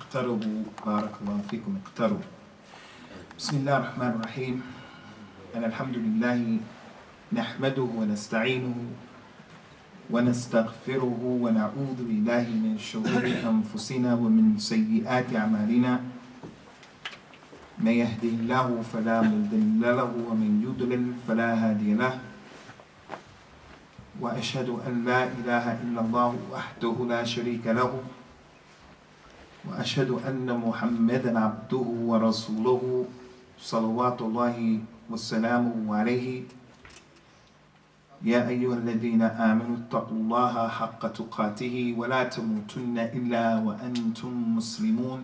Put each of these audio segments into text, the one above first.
اقتربوا بارك الله فيكم اقتربوا. بسم الله الرحمن الرحيم. أن الحمد لله نحمده ونستعينه ونستغفره ونعوذ بالله من شرور أنفسنا ومن سيئات أعمالنا. من يهده الله فلا مضل له ومن يضلل فلا هادي له. وأشهد أن لا إله إلا الله وحده لا شريك له. وأشهد أن محمدا عبده ورسوله صلوات الله وسلامه عليه. يا أيها الذين آمنوا اتقوا الله حق تقاته ولا تموتن إلا وأنتم مسلمون.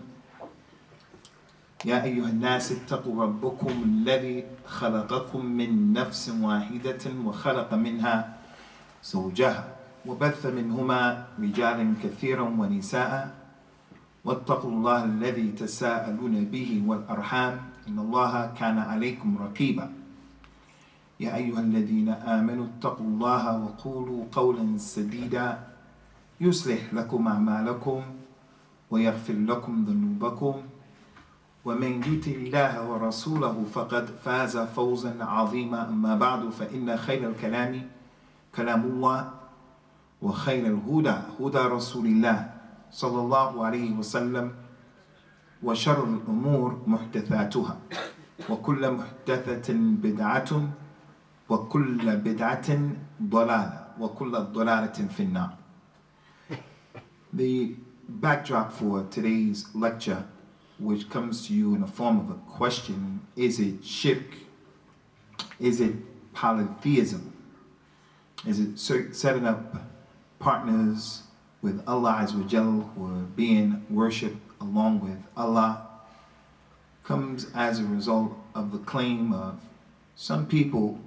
يا أيها الناس اتقوا ربكم الذي خلقكم من نفس واحدة وخلق منها زوجها وبث منهما رجالا كثيرا ونساء. واتقوا الله الذي تساءلون به والأرحام إن الله كان عليكم رقيبا. يا أيها الذين آمنوا اتقوا الله وقولوا قولا سديدا يصلح لكم أعمالكم ويغفر لكم ذنوبكم. ومن يطع الله ورسوله فقد فاز فوزا عظيما. أما بعد فإن خير الكلام كلام الله وخير الهدى هدى رسول الله صلى الله عليه وسلم. وشر الأمور محدثاتها وكل محدثة بدعة وكل بدعة ضلالة وكل ضلالة في النار. The backdrop for today's lecture, which comes to you in the form of a question: is it shirk? Is it polytheism? Is it setting up partners with Allah Azza wa Jal who are being worshipped along with Allah? Comes as a result of the claim of some people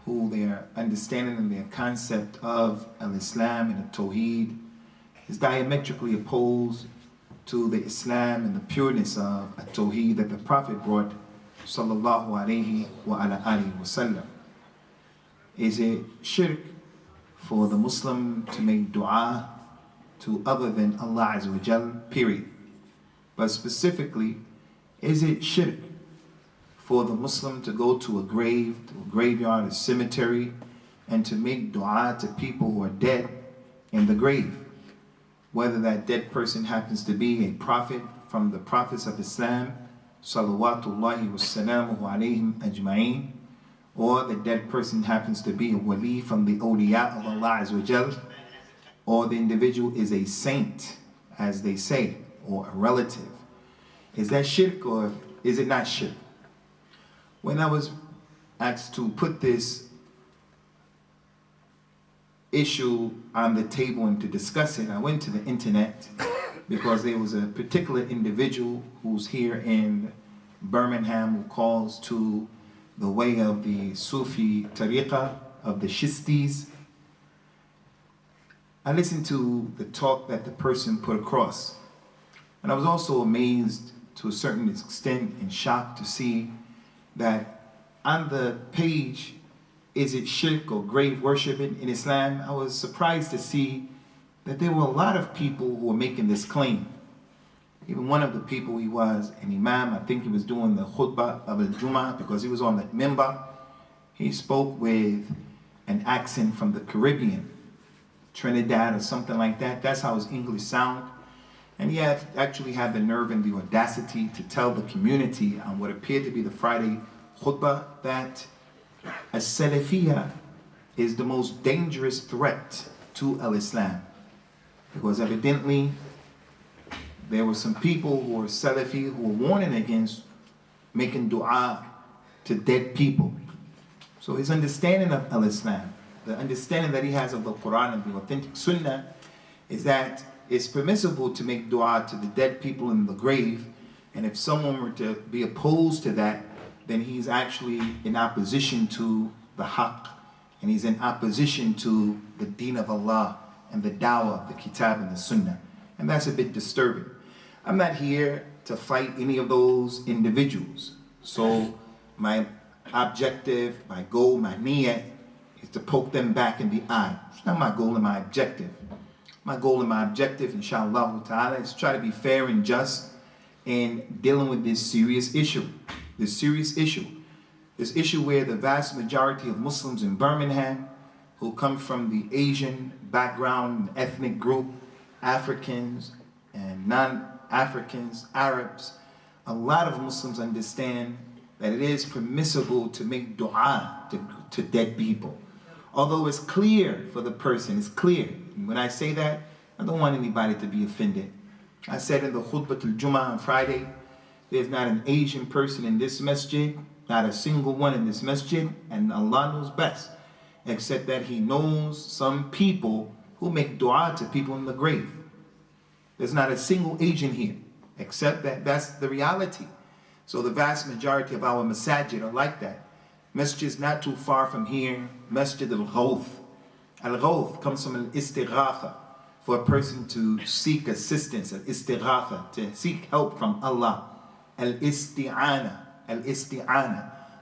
who their understanding and their concept of Al-Islam and the Tawheed is diametrically opposed to the Islam and the pureness of a Tawheed that the Prophet brought sallallahu alayhi wa ala alihi wa sallam. Is it shirk for the Muslim to make dua to other than Allah Azza wa Jal, period? But specifically, is it shirk for the Muslim to go to a grave, to a graveyard, a cemetery, and to make dua to people who are dead in the grave? Whether that dead person happens to be a prophet from the prophets of Islam, salawatullahi wassalamuhu alayhim ajma'een, or the dead person happens to be a wali from the awliya of Allah Azza wa Jal, or the individual is a saint, as they say, or a relative. Is that shirk or is it not shirk? When I was asked to put this issue on the table and to discuss it, I went to the internet because there was a particular individual who's here in Birmingham who calls to the way of the Sufi tariqah of the Shistis. I listened to the talk that the person put across, and I was also amazed to a certain extent and shocked to see that on the page, is it shirk or grave worship in Islam? I was surprised to see that there were a lot of people who were making this claim. Even one of the people, he was an imam. I think he was doing the khutbah of al-Jummah because he was on the minbar. He spoke with an accent from the Caribbean, Trinidad or something like that. That's how his English sound. And he actually had the nerve and the audacity to tell the community on what appeared to be the Friday khutbah that as-Salafiyya is the most dangerous threat to al-Islam. Because evidently, there were some people who were Salafi who were warning against making dua to dead people. So his understanding of al-Islam, the understanding that he has of the Quran and the authentic Sunnah, is that it's permissible to make dua to the dead people in the grave, and if someone were to be opposed to that, then he's actually in opposition to the haqq, and he's in opposition to the deen of Allah and the dawah, the kitab and the sunnah. And that's a bit disturbing. I'm not here to fight any of those individuals. So my objective, my goal, my niyyah is to poke them back in the eye. It's not my goal and my objective. My goal and my objective, inshallah ta'ala, is to try to be fair and just in dealing with this serious issue. This issue where the vast majority of Muslims in Birmingham who come from the Asian background, ethnic group, Africans and non-Africans, Arabs, a lot of Muslims understand that it is permissible to make dua to dead people. Although it's clear for the person, it's clear. And when I say that, I don't want anybody to be offended. I said in the khutbah al-Jummah on Friday, there's not an Asian person in this masjid, not a single one in this masjid, and Allah knows best, except that He knows some people who make dua to people in the grave. There's not a single Asian here, except that that's the reality. So the vast majority of our masajid are like that. Masjid is not too far from here, Masjid al-Ghawth. Al-Ghawth comes from al-istighatha, for a person to seek assistance, al-istighatha, to seek help from Allah. Al-isti'ana,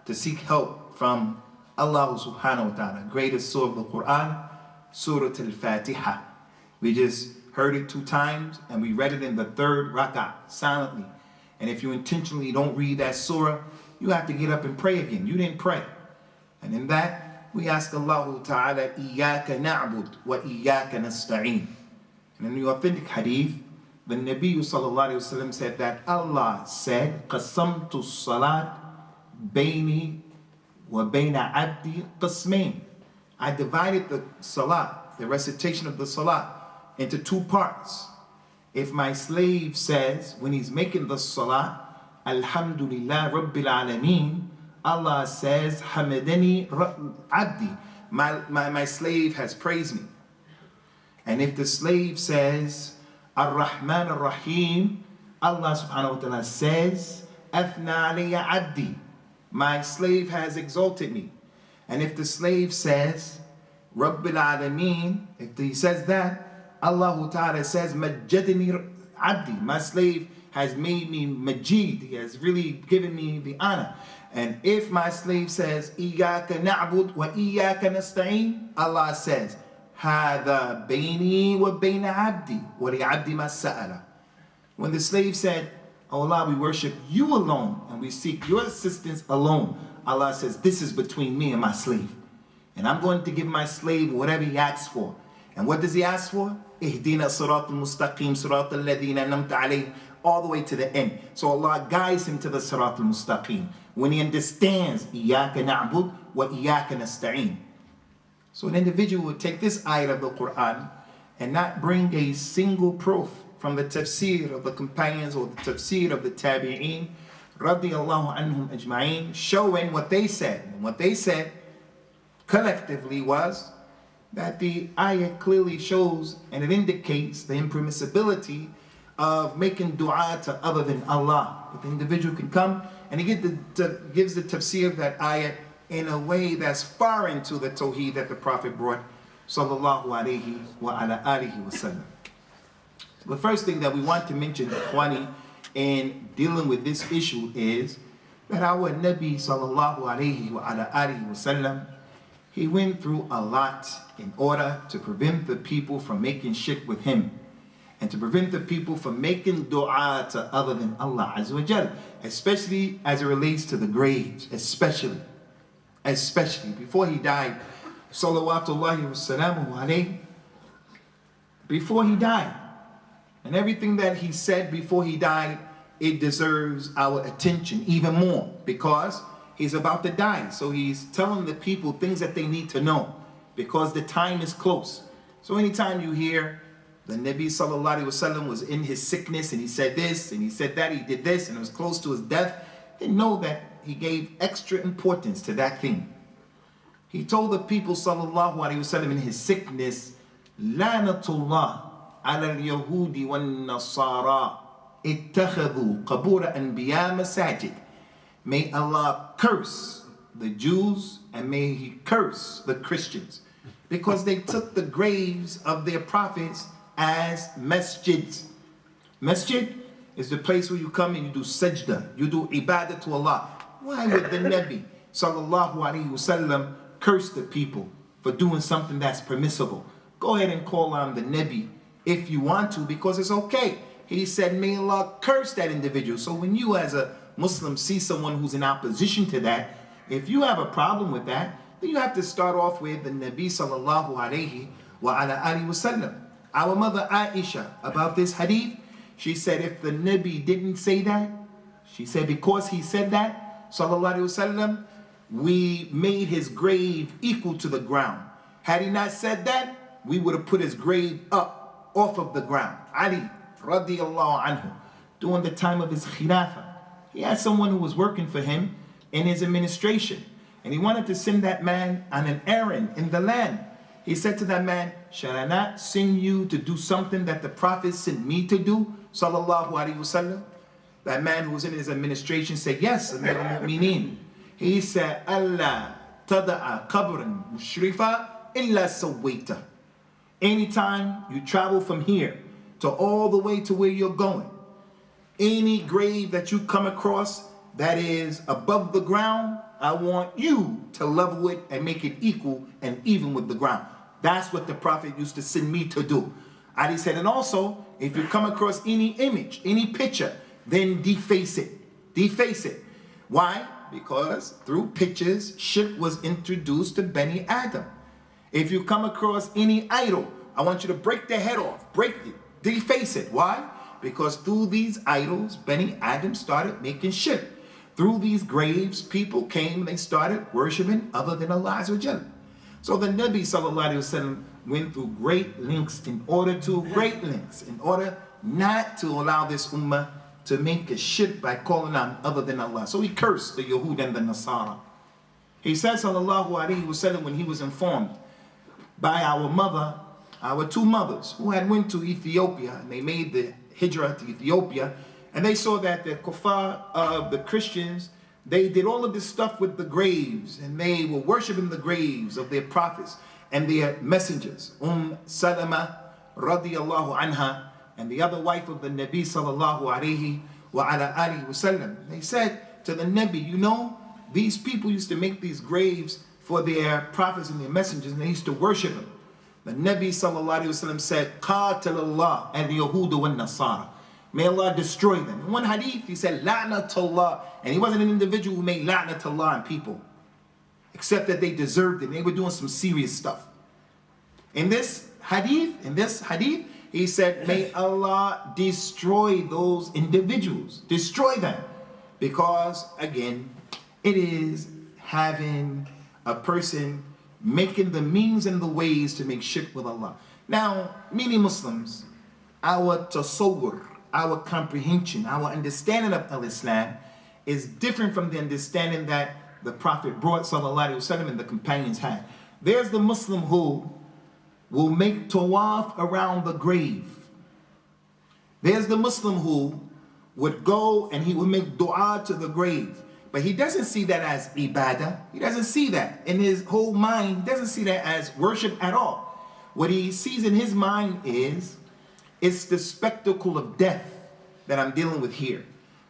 to seek help from Allah subhanahu wa ta'ala. Greatest surah of the Quran, Surah Al-Fatiha. We just heard it 2 times and we read it in the 3rd rak'ah, silently. And if you intentionally don't read that surah, you have to get up and pray again. You didn't pray. And in that, we ask Allah ta'ala, Iyaka na'bud wa iyaka nasta'een. And in the authentic hadith, the Nabi sallallahu alayhi wa sallam said that Allah said, Qasamtu salat bayni wa bayna abdi qasmain. I divided the salat, the recitation of the salat, into 2 parts. If my slave says, when he's making the salat, Alhamdulillah Rabbil Alameen, Allah says, Hamadani Abdi, my slave has praised me. And if the slave says, Ar-Rahman Ar-Rahim, Allah subhanahu wa ta'ala says, Athna alayya abdi, my slave has exalted me. And if the slave says, Rabbil Alameen, if he says that, Allah ta'ala says, Majjadani abdi, my slave has made me majid, he has really given me the honor. And if my slave says, Iyaka na'bud wa iyaka nasta'een, Allah says, Hada bayni wa bayna abdi, wa li abdi ma sa'ala. When the slave said, Oh Allah, we worship you alone and we seek your assistance alone, Allah says, this is between me and my slave. And I'm going to give my slave whatever he asks for. And what does he ask for? Ihdina siratul mustaqim, siratul ladhina namta alayhim, all the way to the end. So Allah guides him to the siratul mustaqim when he understands Iyaka na'bud wa iyaka nasta'een. So an individual would take this ayat of the Quran and not bring a single proof from the tafsir of the companions or the tafsir of the tabi'een, radiyallahu anhum ajma'een, showing what they said. And what they said collectively was that the ayah clearly shows and it indicates the impermissibility of making dua to other than Allah. But the individual can come and he gives the tafsir of that ayah in a way that's foreign to the Tawheed that the Prophet brought, sallallahu alayhi wa ala alihi wa sallam. The first thing that we want to mention, Ikhwani, in dealing with this issue is that our Nabi sallallahu alayhi wa ala alihi wa sallam, he went through a lot in order to prevent the people from making shirk with him and to prevent the people from making dua to other than Allah Azza wa Jal, especially as it relates to the graves, especially before he died, salawatullahi wa salamuhu alayhi, before he died. And everything that he said before he died, it deserves our attention even more because he's about to die. So he's telling the people things that they need to know because the time is close. So anytime you hear the Nabi sallallahu alaihi wasallam was in his sickness and he said this and he said that, he did this and it was close to his death, then know that he gave extra importance to that thing. He told the people sallallahu alaihi wasallam in his sickness, Lanatullah ala al-Yahudi wal-Nasara ittakhadhu qabura anbiya masajid. May Allah curse the Jews and may He curse the Christians because they took the graves of their prophets as masjids. Masjid is the place where you come and you do sajda, you do ibadah to Allah. Why would the Nabi sallallahu alaihi wasallam curse the people for doing something that's permissible? Go ahead and call on the Nabi if you want to, because it's okay. He said, may Allah curse that individual. So when you as a Muslim see someone who's in opposition to that, if you have a problem with that, then you have to start off with the Nabi sallallahu alayhi wa ala alihi wa sallam. Our mother Aisha, about this hadith, she said if the Nabi didn't say that, she said because he said that, sallallahu alayhi wa sallam, we made his grave equal to the ground. Had he not said that, we would have put his grave up off of the ground. Ali radiyallahu anhu, during the time of his khilafah, he had someone who was working for him in his administration, and he wanted to send that man on an errand in the land. He said to that man, shall I not send you to do something that the Prophet sent me to do, sallallahu alaihi wasallam? That man who was in his administration said, yes, Amir al-Mu'mineen. He said, Allah tada'a qabran mushrifa illa sawaita. Anytime you travel from here to all the way to where you're going, any grave that you come across that is above the ground, I want you to level it and make it equal and even with the ground. That's what the Prophet used to send me to do. Ali said, and also, if you come across any image, any picture, then deface it. Deface it. Why? Because through pictures, shirk was introduced to Bani Adam. If you come across any idol, I want you to break the head off. Break it. Deface it. Why? Because through these idols, Bani Adam started making shirk. Through these graves, people came and they started worshiping other than Allah Azza wa Jalla. So the Nabi sallallahu alaihi wasallam went through great lengths in order not to allow this ummah to make a shirk by calling on other than Allah. So he cursed the Yahud and the Nasara. He said sallallahu alaihi wasallam when he was informed by our two mothers who had went to Ethiopia, and they made the hijrah to Ethiopia, and they saw that the kuffar of the Christians, they did all of this stuff with the graves, and they were worshiping the graves of their prophets and their messengers. Salama radiyallahu anha, and the other wife of the Nabi sallallahu alayhi wa ala alihi wasallam. They said to the Nabi, you know, these people used to make these graves for their prophets and their messengers, and they used to worship them. The Nabi sallallahu alayhi wasallam said, Qatalallah al-Yahudu wal-Nasara. May Allah destroy them. In one hadith, he said, La'natullah. And he wasn't an individual who made La'natullah on people, except that they deserved it. They were doing some serious stuff. In this hadith, he said, may Allah destroy those individuals. Destroy them. Because, again, it is having a person making the means and the ways to make shirk with Allah. Now, many Muslims, our tasawwur, our comprehension, our understanding of Al-Islam is different from the understanding that the Prophet brought sallallahu alaihi wasallam and the companions had. There's the Muslim who will make tawaf around the grave. There's the Muslim who would go and he would make dua to the grave. But he doesn't see that as ibadah. He doesn't see that in his whole mind. He doesn't see that as worship at all. What he sees in his mind is, it's the spectacle of death that I'm dealing with here.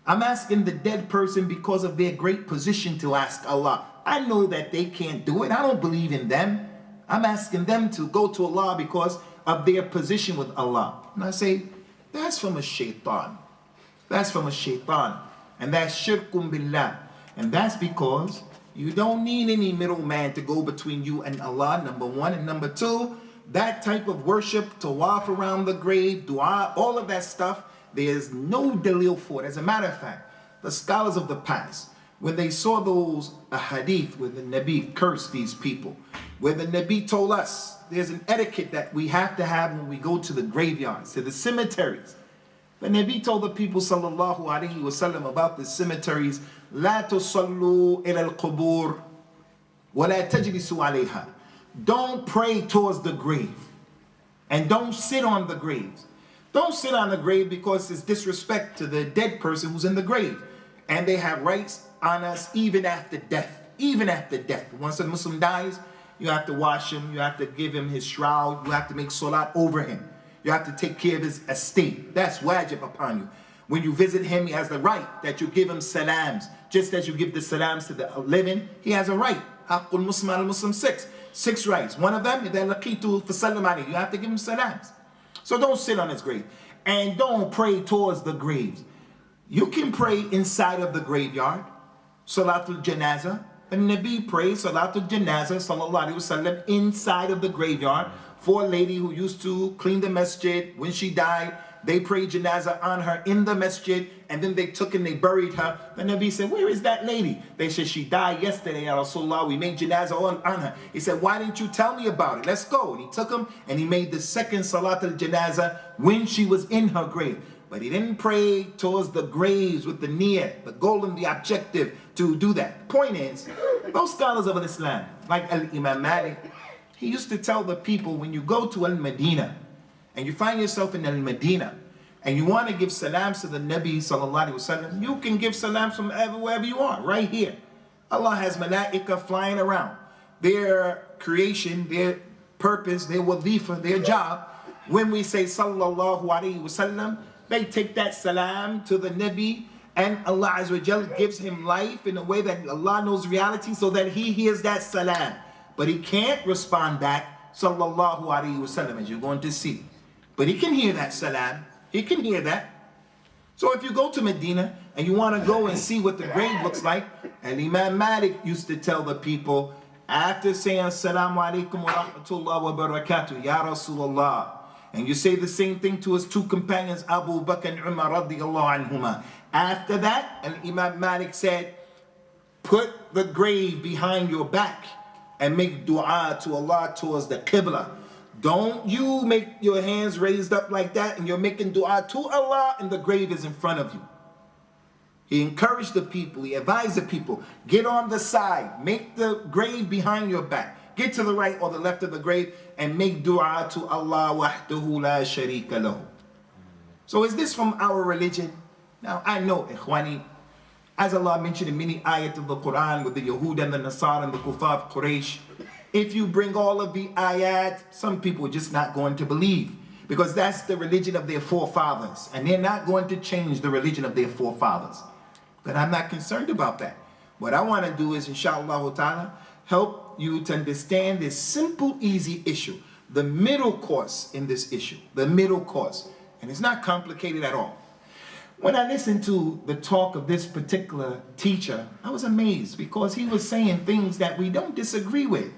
I'm asking the dead person because of their great position to ask Allah. I know that they can't do it. I don't believe in them. I'm asking them to go to Allah because of their position with Allah. And I say, that's from a shaitan. That's from a shaitan. And that's shirkum billah. And that's because you don't need any middleman to go between you and Allah, number one. And number two, that type of worship, tawaf around the grave, dua, all of that stuff, there's no dalil for it. As a matter of fact, the scholars of the past, when they saw those hadith where the Nabi cursed these people, where the Nabi told us there's an etiquette that we have to have when we go to the graveyards, to the cemeteries. The Nabi told the people sallallahu alaihi wasallam about the cemeteries, لا تصلوا إلى القبور ولا تجلسوا عليها. Don't pray towards the grave and don't sit on the graves. Don't sit on the grave because it's disrespect to the dead person who's in the grave. And they have rights on us even after death. Even after death. Once a Muslim dies, you have to wash him, you have to give him his shroud, you have to make salat over him. You have to take care of his estate. That's wajib upon you. When you visit him, he has the right that you give him salams. Just as you give the salams to the living, he has a right. Haqqul Muslim al Muslim, six rights. One of them, you have to give him salams. So don't sit on his grave. And don't pray towards the graves. You can pray inside of the graveyard. Salatul Janazah. The Nabi prayed Salatul Janazah sallallahu alaihi wasallam inside of the graveyard for a lady who used to clean the masjid. When she died, they prayed Janazah on her in the masjid, and then they took and they buried her. The Nabi said, where is that lady? They said, she died yesterday, Ya Rasulullah. We made Janazah on her. He said, why didn't you tell me about it? Let's go. And he took him and he made the second Salatul Janazah when she was in her grave. But he didn't pray towards the graves with the niyat, the goal and the objective to do that. The point is, most scholars of Islam, like Imam Malik, he used to tell the people, when you go to Al-Madinah and you find yourself in Al-Madinah and you want to give salams to the Nabi sallallahu alaihi wasallam, you can give salams from wherever you are, right here. Allah has malaika flying around. Their creation, their purpose, their wadhifa, their job, when we say sallallahu alaihi wasallam, they take that salam to the Nabi, and Allah Azza wa Jal gives him life in a way that Allah knows reality so that he hears that salam. But he can't respond back, sallallahu alaihi wasallam, as you're going to see. But he can hear that salam. He can hear that. So if you go to Medina and you want to go and see what the grave looks like, and Imam Malik used to tell the people, after saying assalamu alaikum wa rahmatullahi wa barakatuh, ya Rasulullah, and you say the same thing to his two companions, Abu Bakr and Umar radiyallahu anhuma. After that, and Imam Malik said, put the grave behind your back and make dua to Allah towards the Qibla. Don't you make your hands raised up like that and you're making dua to Allah and the grave is in front of you. He encouraged the people, he advised the people, get on the side, make the grave behind your back. Get to the right or the left of the grave and make dua to Allah wahdahu la sharika lahu. So is this from our religion? Now I know, ikhwani, as Allah mentioned in many ayat of the Quran with the Yahud and the Nasara and the Kuffar of Quraysh, if you bring all of the ayat, some people are just not going to believe, because that's the religion of their forefathers, and they're not going to change the religion of their forefathers. But I'm not concerned about that. What I want to do is, inshallah ta'ala, help you to understand this simple, easy issue, the middle course in this issue, the middle course. And it's not complicated at all. When I listened to the talk of this particular teacher, I was amazed because he was saying things that we don't disagree with.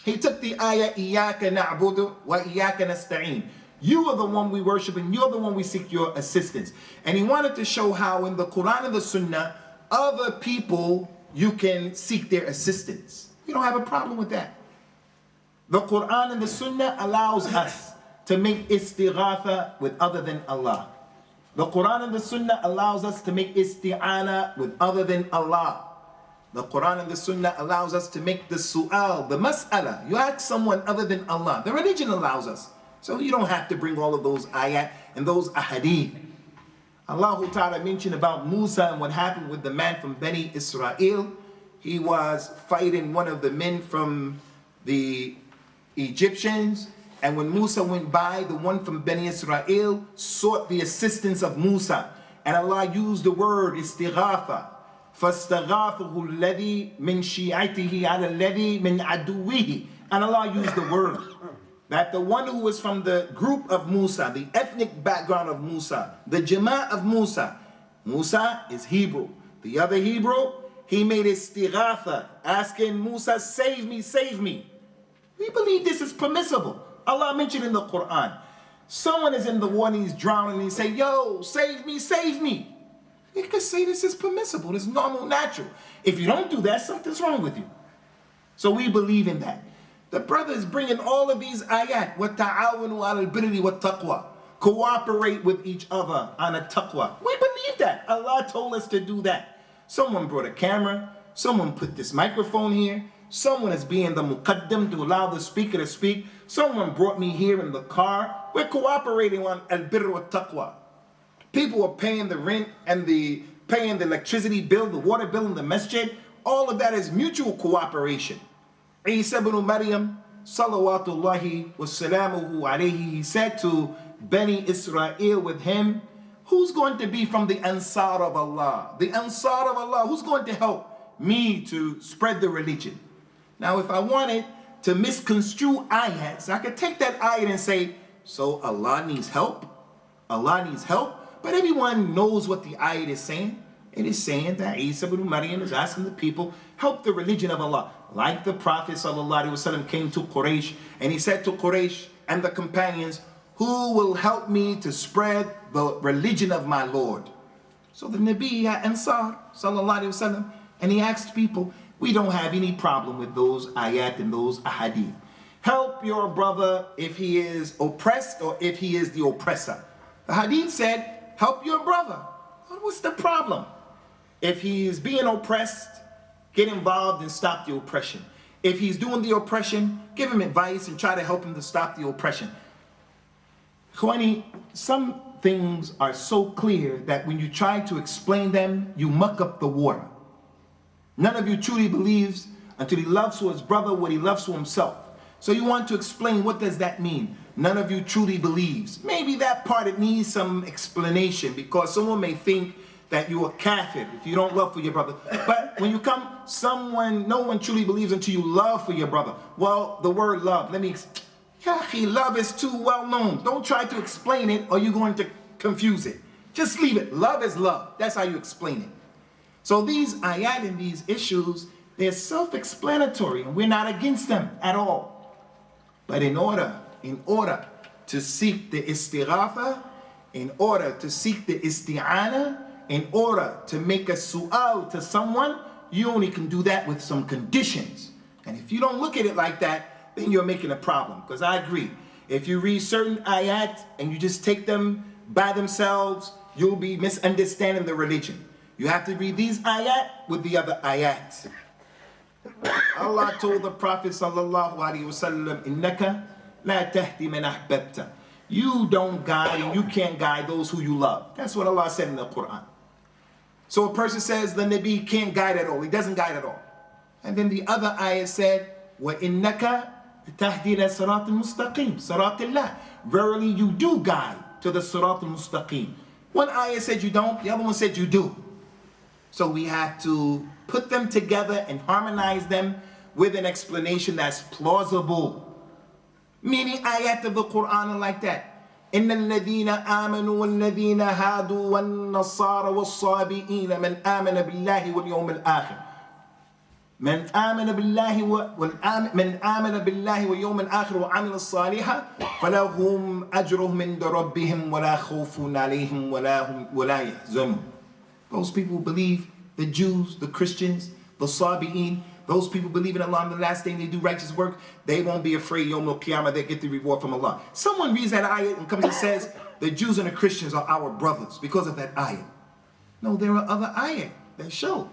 He took the ayah, Iyaka na'budu wa iyaka nasta'een. You are the one we worship and you're the one we seek your assistance. And he wanted to show how in the Quran and the Sunnah, other people, you can seek their assistance. We don't have a problem with that. The Quran and the Sunnah allows us to make istighatha with other than Allah. The Quran and the Sunnah allows us to make isti'ana with other than Allah. The Quran and the Sunnah allows us to make the su'al, the mas'ala. You ask someone other than Allah. The religion allows us. So you don't have to bring all of those ayat and those ahadith. Allah Ta'ala mentioned about Musa and what happened with the man from Bani Israel. He was fighting one of the men from the Egyptians. And when Musa went by, the one from Bani Israel sought the assistance of Musa. And Allah used the word istighatha. فَاسْتَغَاثَهُ الَّذِي مِنْ شِيعَتِهِ عَلَى الَّذِي مِنْ عَدُوِّهِ. And Allah used the word that the one who was from the group of Musa, the ethnic background of Musa, the Jammah of Musa. Musa is Hebrew. The other Hebrew, he made istighatha, asking Musa, save me, save me. We believe this is permissible. Allah mentioned in the Quran, someone is in the water and he's drowning and he say, yo, save me, save me. You can say this is permissible, it's normal, natural. If you don't do that, something's wrong with you. So we believe in that. The brother is bringing all of these ayat, وَتَعَاوَنُوا عَلَى الْبِرِّ وَالتَّقْوَى. Cooperate with each other on a taqwa. We believe that. Allah told us to do that. Someone brought a camera, someone put this microphone here, someone is being the muqaddam to allow the speaker to speak, someone brought me here in the car. We're cooperating on al-birr wa taqwa. People are paying the rent and paying the electricity bill, the water bill in the masjid. All of that is mutual cooperation. Isa ibn Maryam, salawatullahi wa salamuhu alayhi, he said to Bani Israel with him, who's going to be from the Ansar of Allah? The Ansar of Allah, who's going to help me to spread the religion? Now, if I wanted to misconstrue ayats, I could take that ayat and say, so Allah needs help. Allah needs help. But everyone knows what the ayat is saying. It is saying that Isa ibn Maryam is asking the people, help the religion of Allah. Like the Prophet ﷺ came to Quraysh and he said to Quraysh and the companions, who will help me to spread the religion of my Lord? So the Nabi Ansar ﷺ, and he asked people, we don't have any problem with those ayat and those ahadith. Help your brother if he is oppressed or if he is the oppressor. The hadith said, help your brother. What's the problem? If he's being oppressed, get involved and stop the oppression. If he's doing the oppression, give him advice and try to help him to stop the oppression. Khwani, some things are so clear that when you try to explain them, you muck up the water. None of you truly believes until he loves for his brother what he loves for himself. So you want to explain, what does that mean? None of you truly believes. Maybe that part, it needs some explanation, because someone may think that you are kafir if you don't love for your brother. But when you come, no one truly believes until you love for your brother. Well, the word love, love is too well known. Don't try to explain it or you're going to confuse it. Just leave it. Love is love. That's how you explain it. So these ayat and these issues, they're self-explanatory and we're not against them at all. But in order to seek the istighatha, in order to seek the isti'ana, in order to make a su'al to someone, you only can do that with some conditions. And if you don't look at it like that, then you're making a problem. Because I agree, if you read certain ayat and you just take them by themselves, you'll be misunderstanding the religion. You have to read these ayat with the other ayat. Allah told the Prophet sallallahu alaihi wasallam, "Innaka la tahdi man ahbabta." You don't guide and you can't guide those who you love. That's what Allah said in the Quran. So a person says the Nabi can't guide at all. He doesn't guide at all. And then the other ayah said, وَإِنَّكَ تَهْدِي إِلَى صِرَاطِ الْمُسْتَقِيمِ صِرَاطِ اللَّهِ. Verily you do guide to the Sirat al-Mustaqim. One ayah said you don't, the other one said you do. So we have to put them together and harmonize them with an explanation that's plausible. Many ayat of the Quran are like that. إن الذين آمنوا والذين هادوا والنصارى والصابئين من آمن بالله واليوم الآخر من آمن بالله واليوم الآخر وعمل الصالحا فلهم أجرهم عند ربهم ولا خوف عليهم ولا يحزنون. Those people believe, the Jews, the Christians, the Sabi'in, those people believe in Allah on the last day and they do righteous work, they won't be afraid Yawm al-Qiyamah, they get the reward from Allah. Someone reads that ayah and comes and says, the Jews and the Christians are our brothers because of that ayah. No, there are other ayah that show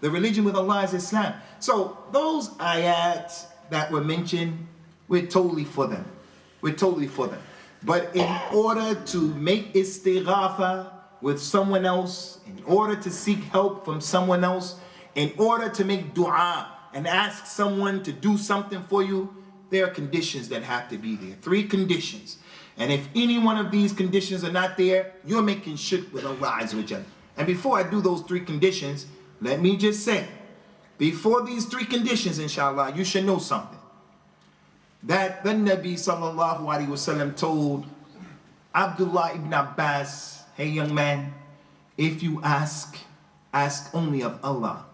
the religion with Allah is Islam. So those ayats that were mentioned, we're totally for them. We're totally for them. But in order to make istighatha with someone else, in order to seek help from someone else, in order to make dua and ask someone to do something for you, there are conditions that have to be there. 3 conditions. And if any one of these conditions are not there, you're making shirk with Allah Azza wa Jalla. And before I do those 3 conditions, let me just say, before these 3 conditions, inshallah, you should know something. That the Nabi sallallahu alaihi wasallam told Abdullah ibn Abbas, hey young man, if you ask only of Allah.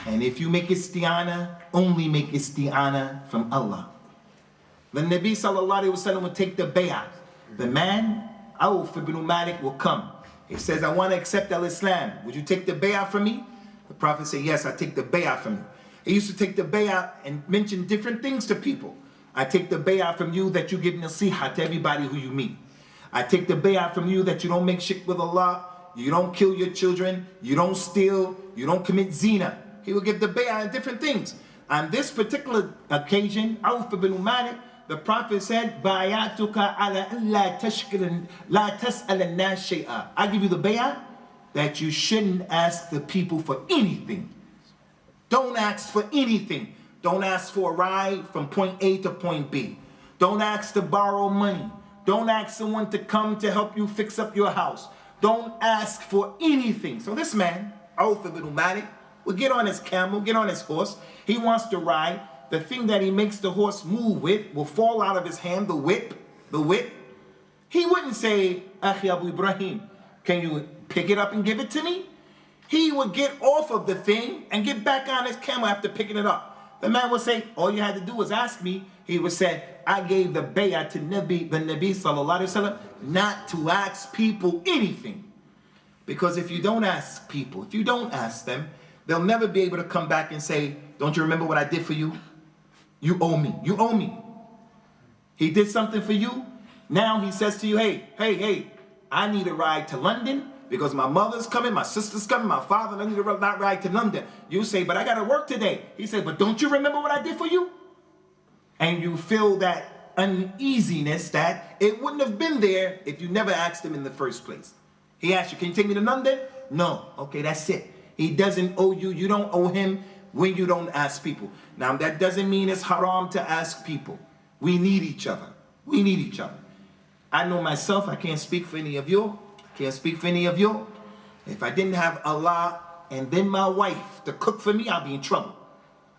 And if you make isti'ana, only make isti'ana from Allah. The Nabi sallallahu alaihi wasallam would take the bay'ah. The man, Auf ibn Malik, will come. He says, I want to accept al-Islam. Would you take the bay'ah from me? The Prophet said, yes, I take the bay'ah from you. He used to take the bay'ah and mention different things to people. I take the bay'ah from you that you give nasiha to everybody who you meet. I take the bay'ah from you that you don't make shirk with Allah, you don't kill your children, you don't steal, you don't commit zina. He will give the bay'ah and different things. On this particular occasion, Auf ibn Malik, the Prophet said, Bay'atuka ala la tashkil la tas'al an-nas shay'a. I give you the bay'ah that you shouldn't ask the people for anything. Don't ask for anything. Don't ask for a ride from point A to point B. Don't ask to borrow money. Don't ask someone to come to help you fix up your house. Don't ask for anything. So this man, Auf ibn Malik, will get on his camel, get on his horse. He wants to ride. The thing that he makes the horse move with will fall out of his hand, the whip, the whip, he wouldn't say, Akhi Abu Ibrahim, can you pick it up and give it to me? He would get off of the thing and get back on his camel after picking it up. The man would say, all you had to do was ask me. He would say, I gave the bay'ah to the Nabi sallallahu alaihi wasallam not to ask people anything. Because if you don't ask people, if you don't ask them, they'll never be able to come back and say, don't you remember what I did for you? You owe me. You owe me. He did something for you. Now he says to you, hey, I need a ride to London because my mother's coming, my sister's coming, my father, I need a ride to London. You say, but I got to work today. He said, but don't you remember what I did for you? And you feel that uneasiness that it wouldn't have been there if you never asked him in the first place. He asked you, can you take me to London? No. Okay, that's it. He doesn't owe you. You don't owe him when you don't ask people. Now, that doesn't mean it's haram to ask people. We need each other. We need each other. I know myself, I can't speak for any of you. I can't speak for any of you. If I didn't have Allah and then my wife to cook for me, I'll be in trouble.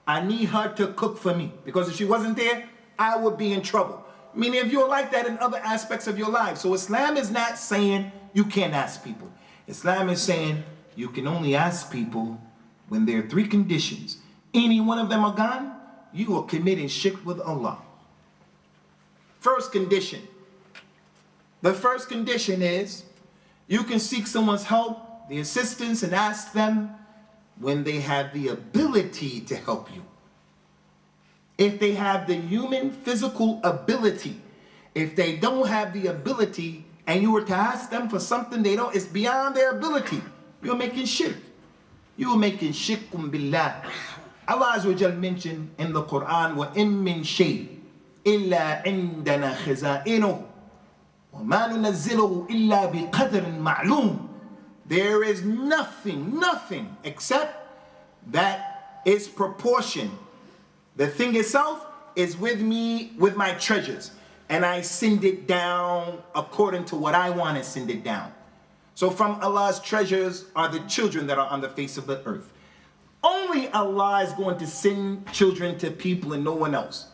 I need her to cook for me because if she wasn't there, I would be in trouble. Many of you are like that in other aspects of your life. So Islam is not saying you can't ask people. Islam is saying you can only ask people when there are three conditions. Any one of them are gone, you are committing shirk with Allah. First condition. The first condition is you can seek someone's help, the assistance, and ask them when they have the ability to help you. If they have the human physical ability, if they don't have the ability and you were to ask them for something they don't, it's beyond their ability, you're making shirk. You're making shirkum billah. Allah Azza wa Jal mentioned in the Quran, وَإِن مِّن شَيْءٍ إِلَّا عِندَنَا خِزَائِنُهُ وَمَا نُنَزِّلُهُ إِلَّا بِقَدْرٍ مَعْلُومٍ. There is nothing except that its proportion. The thing itself is with me, with my treasures. And I send it down according to what I want to send it down. So from Allah's treasures are the children that are on the face of the earth. Only Allah is going to send children to people and no one else.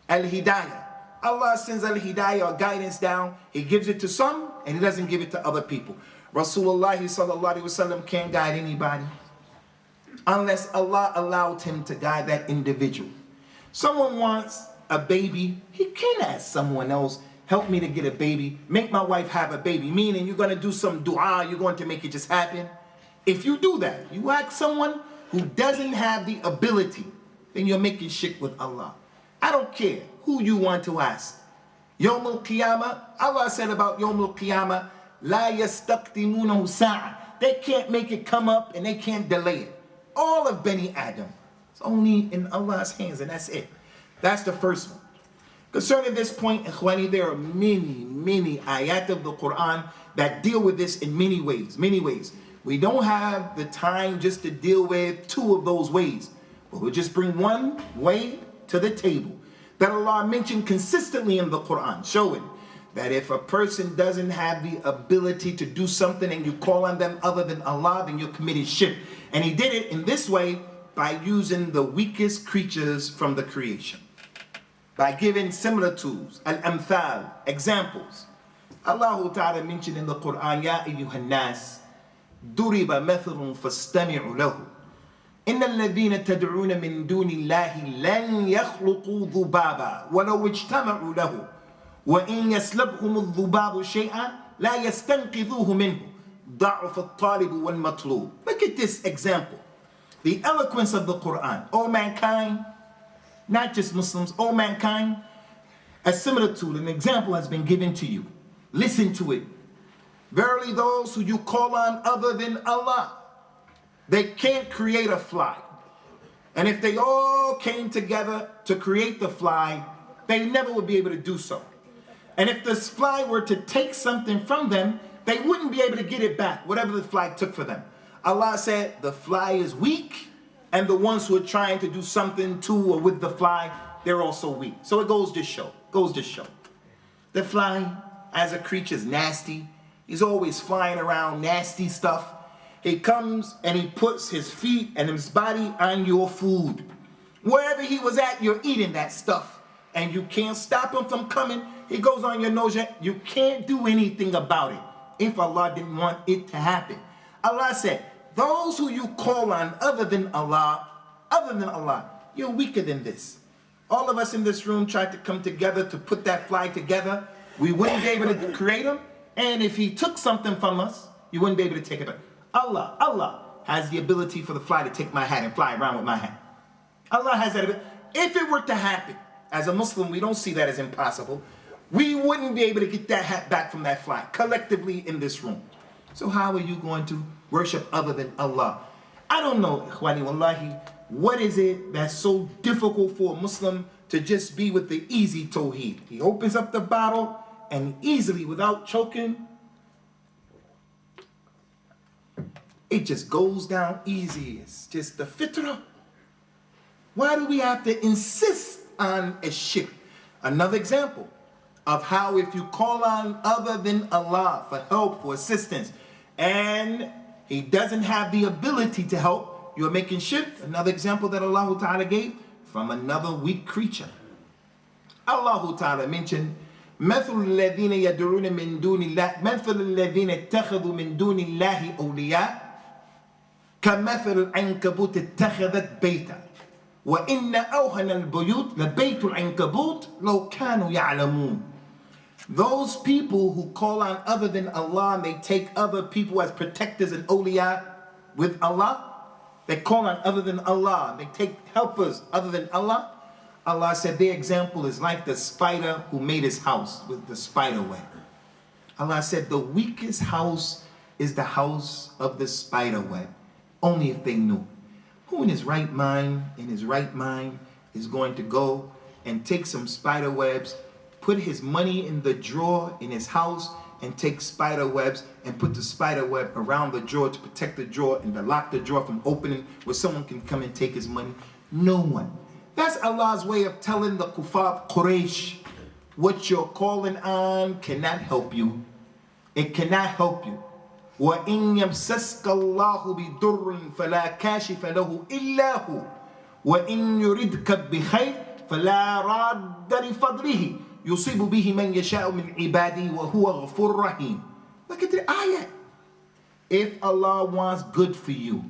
Al-Hidayah. Allah sends Al-Hidayah or guidance down. He gives it to some and He doesn't give it to other people. Rasulullah sallallahu alaihi wasallam can't guide anybody unless Allah allowed him to guide that individual. Someone wants a baby, he can ask someone else, help me to get a baby, make my wife have a baby, meaning you're going to do some dua, you're going to make it just happen. If you do that, you ask someone who doesn't have the ability, then you're making shirk with Allah. I don't care who you want to ask. Yawm al-Qiyamah, Allah said about Yawm al-Qiyamah, La yastaqdimunahu sa'a. They can't make it come up and they can't delay it. All of Bani Adam. It's only in Allah's hands and that's it. That's the first one. Concerning this point, Ikhwani, there are many ayat of the Quran that deal with this in many ways. We don't have the time just to deal with two of those ways. But we'll just bring one way to the table that Allah mentioned consistently in the Quran, showing that if a person doesn't have the ability to do something and you call on them other than Allah, then you're committing shirk. And He did it in this way by using the weakest creatures from the creation. By giving similitudes, al-amthal, examples. Allah Ta'ala mentioned in the Quran, Ya ayyuhan nas, duriba mathalun fastami'u lahu. إن الذين تدعون من دون الله لن يخلقوا ذبابا ولو اجتمعوا له وإن يسلبهم الذباب شيئا لا يستنقذوه منه ضعف الطالب والمطلوب. Look at this example. The eloquence of the Quran. All mankind, not just Muslims, all mankind, a similitude, an example has been given to you. Listen to it. Verily those who you call on other than Allah, they can't create a fly. And if they all came together to create the fly, they never would be able to do so. And if this fly were to take something from them, they wouldn't be able to get it back, whatever the fly took for them. Allah said the fly is weak, and the ones who are trying to do something to or with the fly, they're also weak. So it goes to show. The fly, as a creature, is nasty. He's always flying around nasty stuff. He comes and he puts his feet and his body on your food. Wherever he was at, you're eating that stuff. And you can't stop him from coming. He goes on your nose. You can't do anything about it if Allah didn't want it to happen. Allah said, those who you call on other than Allah, you're weaker than this. All of us in this room tried to come together to put that flag together. We wouldn't be able to create him. And if he took something from us, you wouldn't be able to take it back. Allah has the ability for the fly to take my hat and fly around with my hat. Allah has that ability. If it were to happen, as a Muslim, we don't see that as impossible. We wouldn't be able to get that hat back from that fly collectively in this room. So how are you going to worship other than Allah? I don't know, Ikhwani Wallahi, what is it that's so difficult for a Muslim to just be with the easy Tawheed? He opens up the bottle and easily, without choking, it just goes down easy. It's just the fitrah. Why do we have to insist on a shirk? Another example of how if you call on other than Allah for help, for assistance, and he doesn't have the ability to help, you're making shirk. Another example that Allah Ta'ala gave from another weak creature. Allah Ta'ala mentioned, مثل الذين يدعون من دون الله مثل الذين اتخذوا من دون الله أولياء كمثل العنكبوت اتخذت بيتا وإن أوهن البيوت لبيت العنكبوت لو كانوا يعلمون. Those people who call on other than Allah and they take other people as protectors and awliya with Allah, they call on other than Allah, they take helpers other than Allah. Allah said their example is like the spider who made his house with the spider web. Allah said the weakest house is the house of the spider web. Only if they knew. Who in his right mind, is going to go and take some spider webs, put his money in the drawer in his house, and take spider webs and put the spider web around the drawer to protect the drawer and to lock the drawer from opening where someone can come and take his money? No one. That's Allah's way of telling the kuffar Quraysh, what you're calling on cannot help you. It cannot help you. وَإِن يَمْسَسْكَ اللَّهُ بِضُرٍّ فَلَا كَاشِفَ لَهُ إِلَّا هُوَ وَإِن يُرِدْكَ بِخَيْرٍ فَلَا رَادَّ لِفَضْلِهِ يُصِيبُ بِهِ مَنْ يَشَاءُ مِنْ عِبَادِهِ وَهُوَ غَفُورٌ رَحِيمٌ. Look at the ayat. If Allah wants good for you,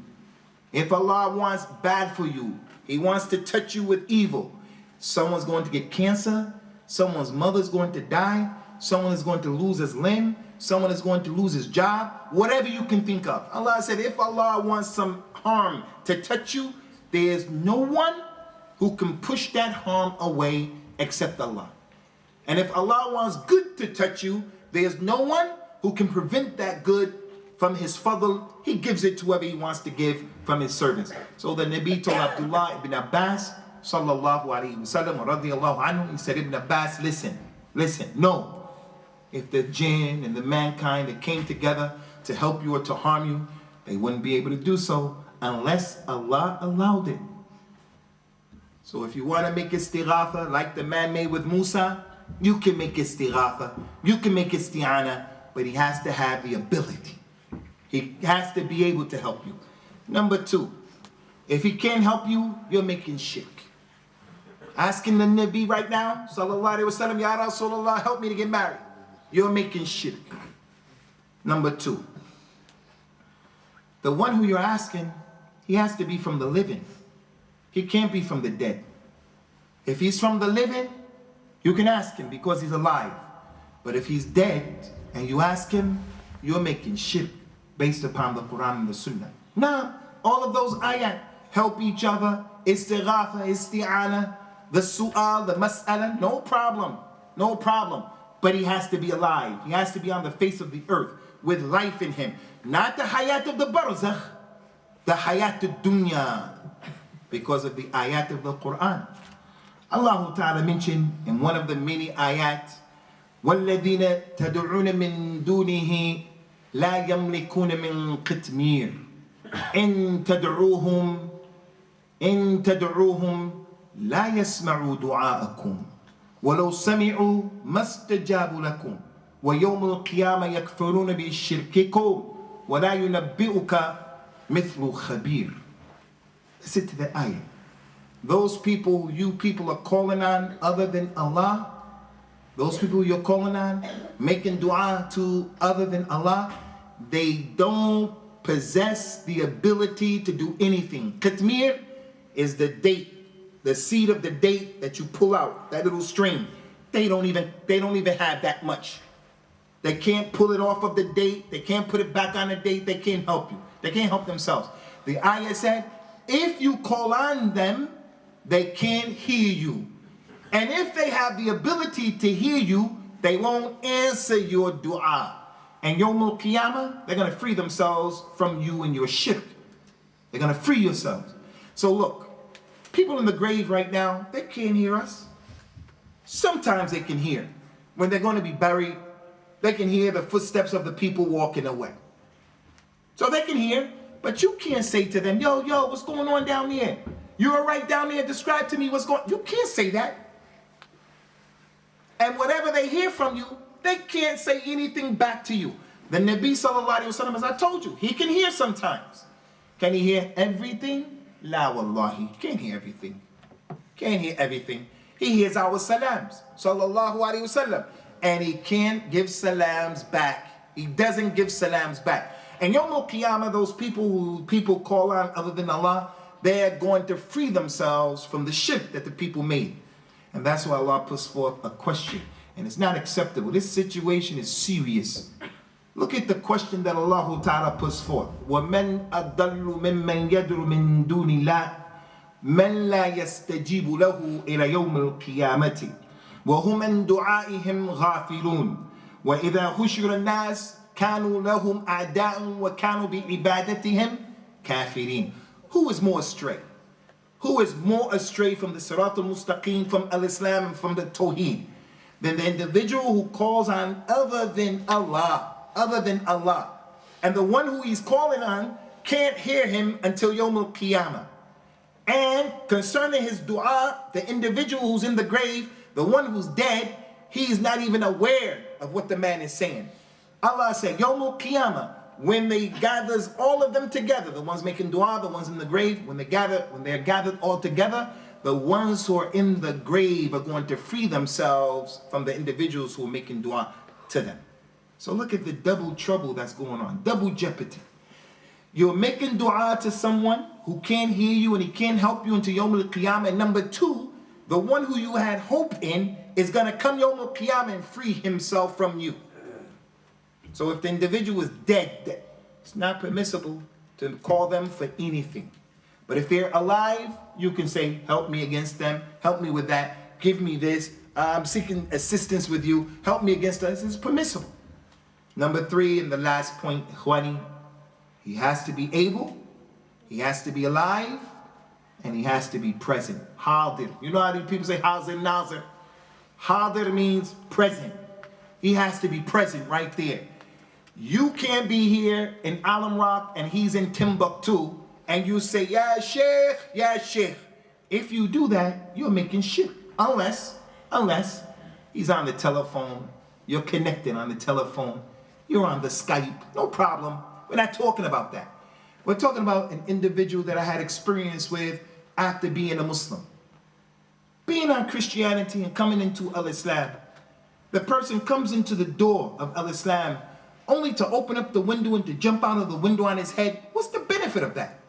if Allah wants bad for you, He wants to touch you with evil. Someone's going to get cancer, someone's mother's going to die, someone is going to lose his limb, someone is going to lose his job, whatever you can think of. Allah said, if Allah wants some harm to touch you, there's no one who can push that harm away except Allah. And if Allah wants good to touch you, there's no one who can prevent that good from His fadl. He gives it to whoever He wants to give from His servants. So the Nabi told Abdullah ibn Abbas, sallallahu alayhi wa sallam, radiyallahu anhu, he said, Ibn Abbas, listen, no. If the jinn and the mankind that came together to help you or to harm you, they wouldn't be able to do so unless Allah allowed it. So if you want to make istighatha like the man made with Musa, you can make istighatha, you can make isti'ana, but he has to have the ability. He has to be able to help you. Number two, if he can't help you, you're making shirk. Asking the Nabi right now, sallallahu alayhi wa sallam, Ya Rasulullah, help me to get married. You're making shirk. Number two, the one who you're asking, he has to be from the living. He can't be from the dead. If he's from the living, you can ask him because he's alive. But if he's dead and you ask him, you're making shirk based upon the Quran and the Sunnah. Now, all of those ayat help each other, istighatha, isti'ana, the su'al, the mas'ala, no problem. But he has to be alive. He has to be on the face of the earth with life in him. Not the hayat of the barzakh, the hayat of dunya, because of the ayat of the Quran. Allah Ta'ala mentioned in one of the many ayat, وَالَّذِينَ تَدْعُونَ مِن دُونِهِ لَا يَمْلِكُونَ مِن قِطْمِيرٍ إِن تَدْعُوهُمْ لَا يَسْمَعُوا دُعَاءَكُمْ وَلَوْ سَمِعُوا مَا اسْتَجَابُوا لَكُمْ وَيَوْمَ الْقِيَامَةِ يَكْفُرُونَ بِشِرْكِكُمْ وَلَا يُنَبِّئُكَ مِثْلُ خَبِيرٍ. Listen to the ayah. Those people you people are calling on other than Allah, those people you're calling on, making dua to other than Allah, they don't possess the ability to do anything. Qatmir is the date, the seed of the date that you pull out, that little string. They don't even have that much. They can't pull it off of the date. They can't put it back on the date. They can't help you. They can't help themselves. The ayah said, if you call on them, they can't hear you. And if they have the ability to hear you, they won't answer your dua. And Yawm al-Qiyamah, they're going to free themselves from you and your shirk. They're going to free yourselves. So look, people in the grave right now, they can't hear us. Sometimes they can hear. When they're going to be buried, they can hear the footsteps of the people walking away. So they can hear, but you can't say to them, yo, what's going on down there? You all right down there? Describe to me what's going on. You can't say that. And whatever they hear from you, they can't say anything back to you. The Nabi sallallahu alaihi wasallam, as I told you, he can hear sometimes. Can he hear everything? La wallahi, he can't hear everything. Can't hear everything. He hears our salams, sallallahu alaihi wasallam, and he can't give salams back. He doesn't give salams back. And Yawm al-Qiyamah, those people who people call on other than Allah, they're going to free themselves from the shirk that the people made. And that's why Allah puts forth a question. And it's not acceptable. This situation is serious. Look at the question that Allah Ta'ala puts forth. وَمَنْ أَضَلُّ مِمَّنْ يَدْعُ مِنْ دُونِ اللَّهِ مَنْ لَا يَسْتَجِيبُ لَهُ إِلَى يَوْمِ الْقِيَامَةِ وَهُمْ مِنْ دُعَائِهِمْ غَافِلُونَ وَإِذَا حُشِرَ النَّاسِ كَانُوا لَهُمْ أَعْدَاءً وَكَانُوا بِعِبَادَتِهِمْ كَافِرِينَ. Who is more astray? Who is more astray from the Sirat al-Mustaqim, from al-Islam, and from the Tawheed, than the individual who calls on other than Allah, and the one who he's calling on can't hear him until Yawm al-Qiyamah. And concerning his dua, the individual who's in the grave, the one who's dead, he's not even aware of what the man is saying. Allah said, Yawm al-Qiyamah, when they gathers all of them together, the ones making dua, the ones in the grave, when they're gathered all together, the ones who are in the grave are going to free themselves from the individuals who are making dua to them. So look at the double trouble that's going on, double jeopardy. You're making dua to someone who can't hear you and he can't help you until Yawm al-Qiyamah. And number two, the one who you had hope in is going to come Yawm al-Qiyamah and free himself from you. So if the individual is dead, it's not permissible to call them for anything. But if they're alive, you can say, help me against them, help me with that, give me this, I'm seeking assistance with you, help me against us. It's permissible. Number three, and the last point, Ikhwani, he has to be able, he has to be alive, and he has to be present. Hadir. You know how people say Hazir Nazir? Hadir means present. He has to be present right there. You can't be here in Alam Rock and he's in Timbuktu and you say, Ya Sheikh, Ya Sheikh. If you do that, you're making shirk. Unless he's on the telephone, you're connected on the telephone, you're on the Skype, no problem. We're not talking about that. We're talking about an individual that I had experience with after being a Muslim. Being on Christianity and coming into Al-Islam. The person comes into the door of Al-Islam only to open up the window and to jump out of the window on his head. What's the benefit of that?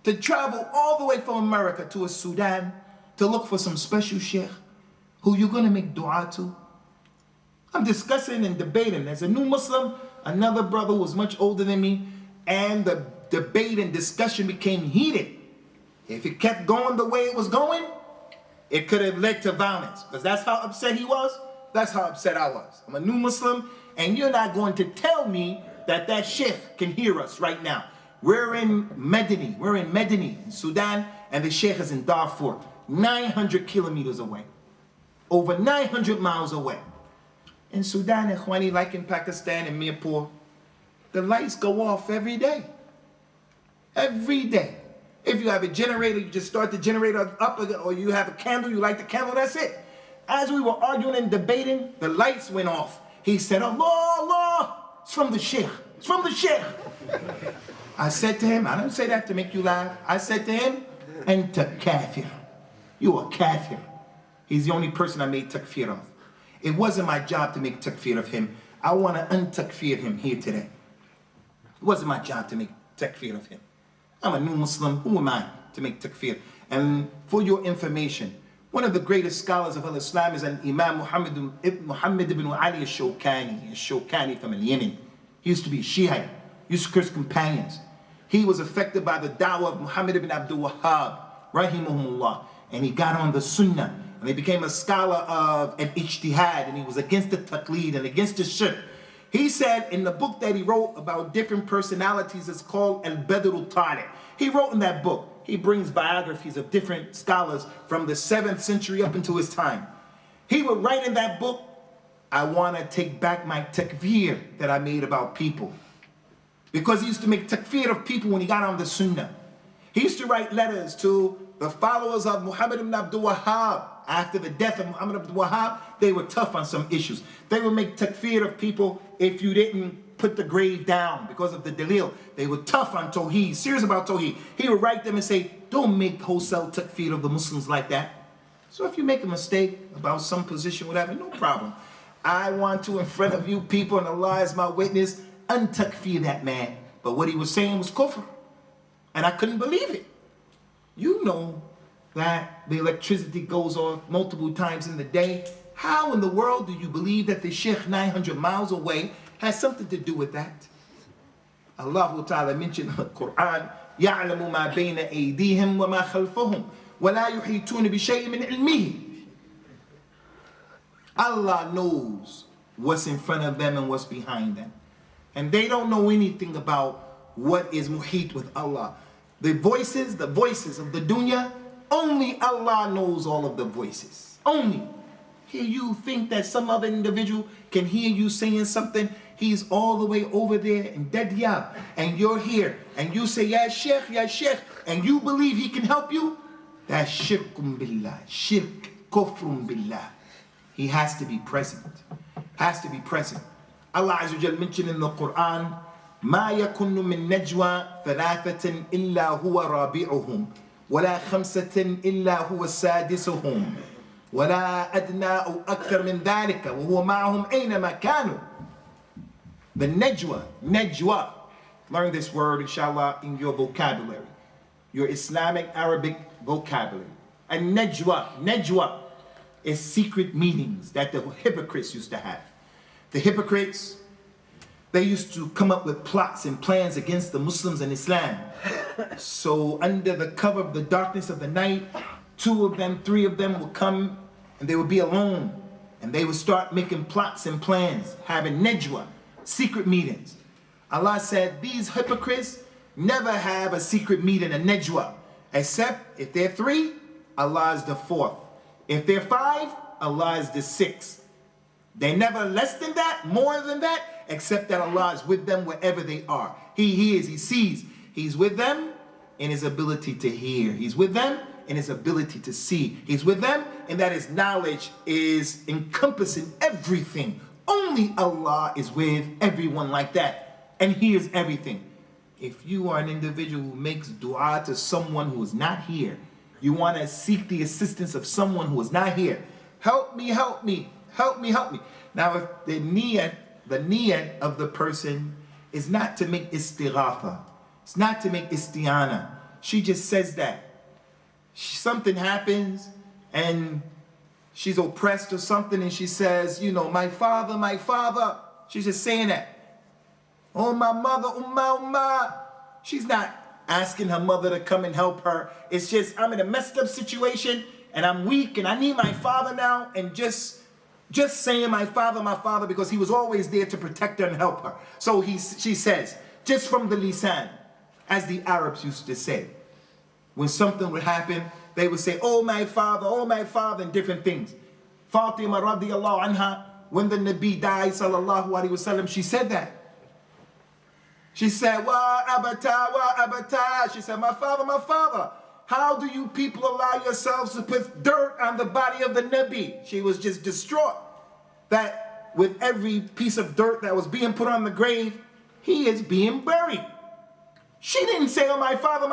To travel all the way from America to Sudan to look for some special sheikh who you're going to make dua to? I'm discussing and debating. As a new Muslim, another brother who was much older than me, and the debate and discussion became heated. If it kept going the way it was going, it could have led to violence. Because that's how upset he was. That's how upset I was. I'm a new Muslim, and you're not going to tell me that that sheikh can hear us right now. We're in Medini, in Sudan, and the sheikh is in Darfur, 900 kilometers away, over 900 miles away. In Sudan, Ikhwani, like in Pakistan and Mirpur, the lights go off every day. Every day. If you have a generator, you just start the generator up, or you have a candle, you light the candle, that's it. As we were arguing and debating, the lights went off. He said, Allah, Allah, it's from the sheikh. It's from the sheikh. I said to him, I don't say that to make you laugh. I said to him, Anta kafir. You are kafir. He's the only person I made takfir of. It wasn't my job to make takfir of him. I want to untakfir him here today. It wasn't my job to make takfir of him. I'm a new Muslim. Who am I to make takfir? And for your information, one of the greatest scholars of Islam is an Imam Muhammad ibn Ali al-Shawkani from Yemen. He used to be Shia. He used to curse companions. He was affected by the da'wah of Muhammad ibn Abdul rahimahumullah. And he got on the Sunnah. And he became a scholar of an ijtihad. And he was against the taqleed and against the shirk. He said in the book that he wrote about different personalities, it's called Al-Badr al-Tali'. He wrote in that book, he brings biographies of different scholars from the 7th century up into his time. He would write in that book, I want to take back my takfir that I made about people. Because he used to make takfir of people when he got on the Sunnah. He used to write letters to the followers of Muhammad ibn Abdul Wahhab. After the death of Muhammad ibn Wahhab, they were tough on some issues. They would make takfir of people if you didn't put the grave down because of the dalil. They were tough on Tawheed, serious about Tawheed. He would write them and say, don't make wholesale takfir of the Muslims like that. So if you make a mistake about some position, whatever, no problem. I want to, in front of you people, and Allah is my witness, untakfir that man. But what he was saying was kufr. And I couldn't believe it. You know that the electricity goes off multiple times in the day. How in the world do you believe that the Sheikh 900 miles away has something to do with that? Allah Ta'ala mentioned in the Quran, يَعْلَمُ مَا بَيْنَ أَيْدِيهِمْ وَمَا خَلْفَهُمْ وَلَا يُحِيطُونَ بِشَيْءٍ مِنْ عِلْمِهِ. Allah knows what's in front of them and what's behind them. And they don't know anything about what is muhit with Allah. The voices of the dunya, only Allah knows all of the voices. Only. Here you think that some other individual can hear you saying something. He's all the way over there in Dadyab, and you're here, and you say, Ya Sheikh, and you believe he can help you? That's shirkum billah, shirk, kufrum billah. He has to be present. Has to be present. Allah Azza wa Jal mentioned in the Quran, ما يكن من نجوى ثلاثة إلا هو رابعهم ولا خمسة إلا هو سادسهم ولا أدنى أو أكثر من ذلك وهو معهم أينما كانوا. The najwa. Learn this word, inshallah, in your vocabulary, your Islamic Arabic vocabulary. And najwa is secret meetings that the hypocrites used to have. The hypocrites, they used to come up with plots and plans against the Muslims and Islam. So under the cover of the darkness of the night, 2 of them, 3 of them would come and they would be alone. And they would start making plots and plans, having najwa, secret meetings. Allah said these hypocrites never have a secret meeting, a najwa, except if they're 3, Allah is the 4th. If they're 5, Allah is the 6th. They never less than that, more than that, except that Allah is with them wherever they are. He hears, he sees. He's with them in his ability to hear. He's with them in his ability to see. He's with them in that his knowledge is encompassing everything. Only Allah is with everyone like that and hears everything. If you are an individual who makes dua to someone who is not here, you want to seek the assistance of someone who is not here. Help me, help me, help me, help me. Now, if the niyat of the person is not to make istighatha, it's not to make isti'ana. She just says that. Something happens and she's oppressed or something and she says, you know, my father, my father. She's just saying that. Oh, my mother, umma. She's not asking her mother to come and help her. It's just, I'm in a messed up situation and I'm weak and I need my father now, and just saying my father because he was always there to protect her and help her. So she says, just from the lisan, as the Arabs used to say. When something would happen, they would say, oh my father, and different things. Fatima radiallahu anha, when the Nabi died, sallallahu alaihi wasallam, she said that. She said, wa abata. She said, my father. How do you people allow yourselves to put dirt on the body of the Nabi? She was just distraught that with every piece of dirt that was being put on the grave, he is being buried. She didn't say, oh, my father,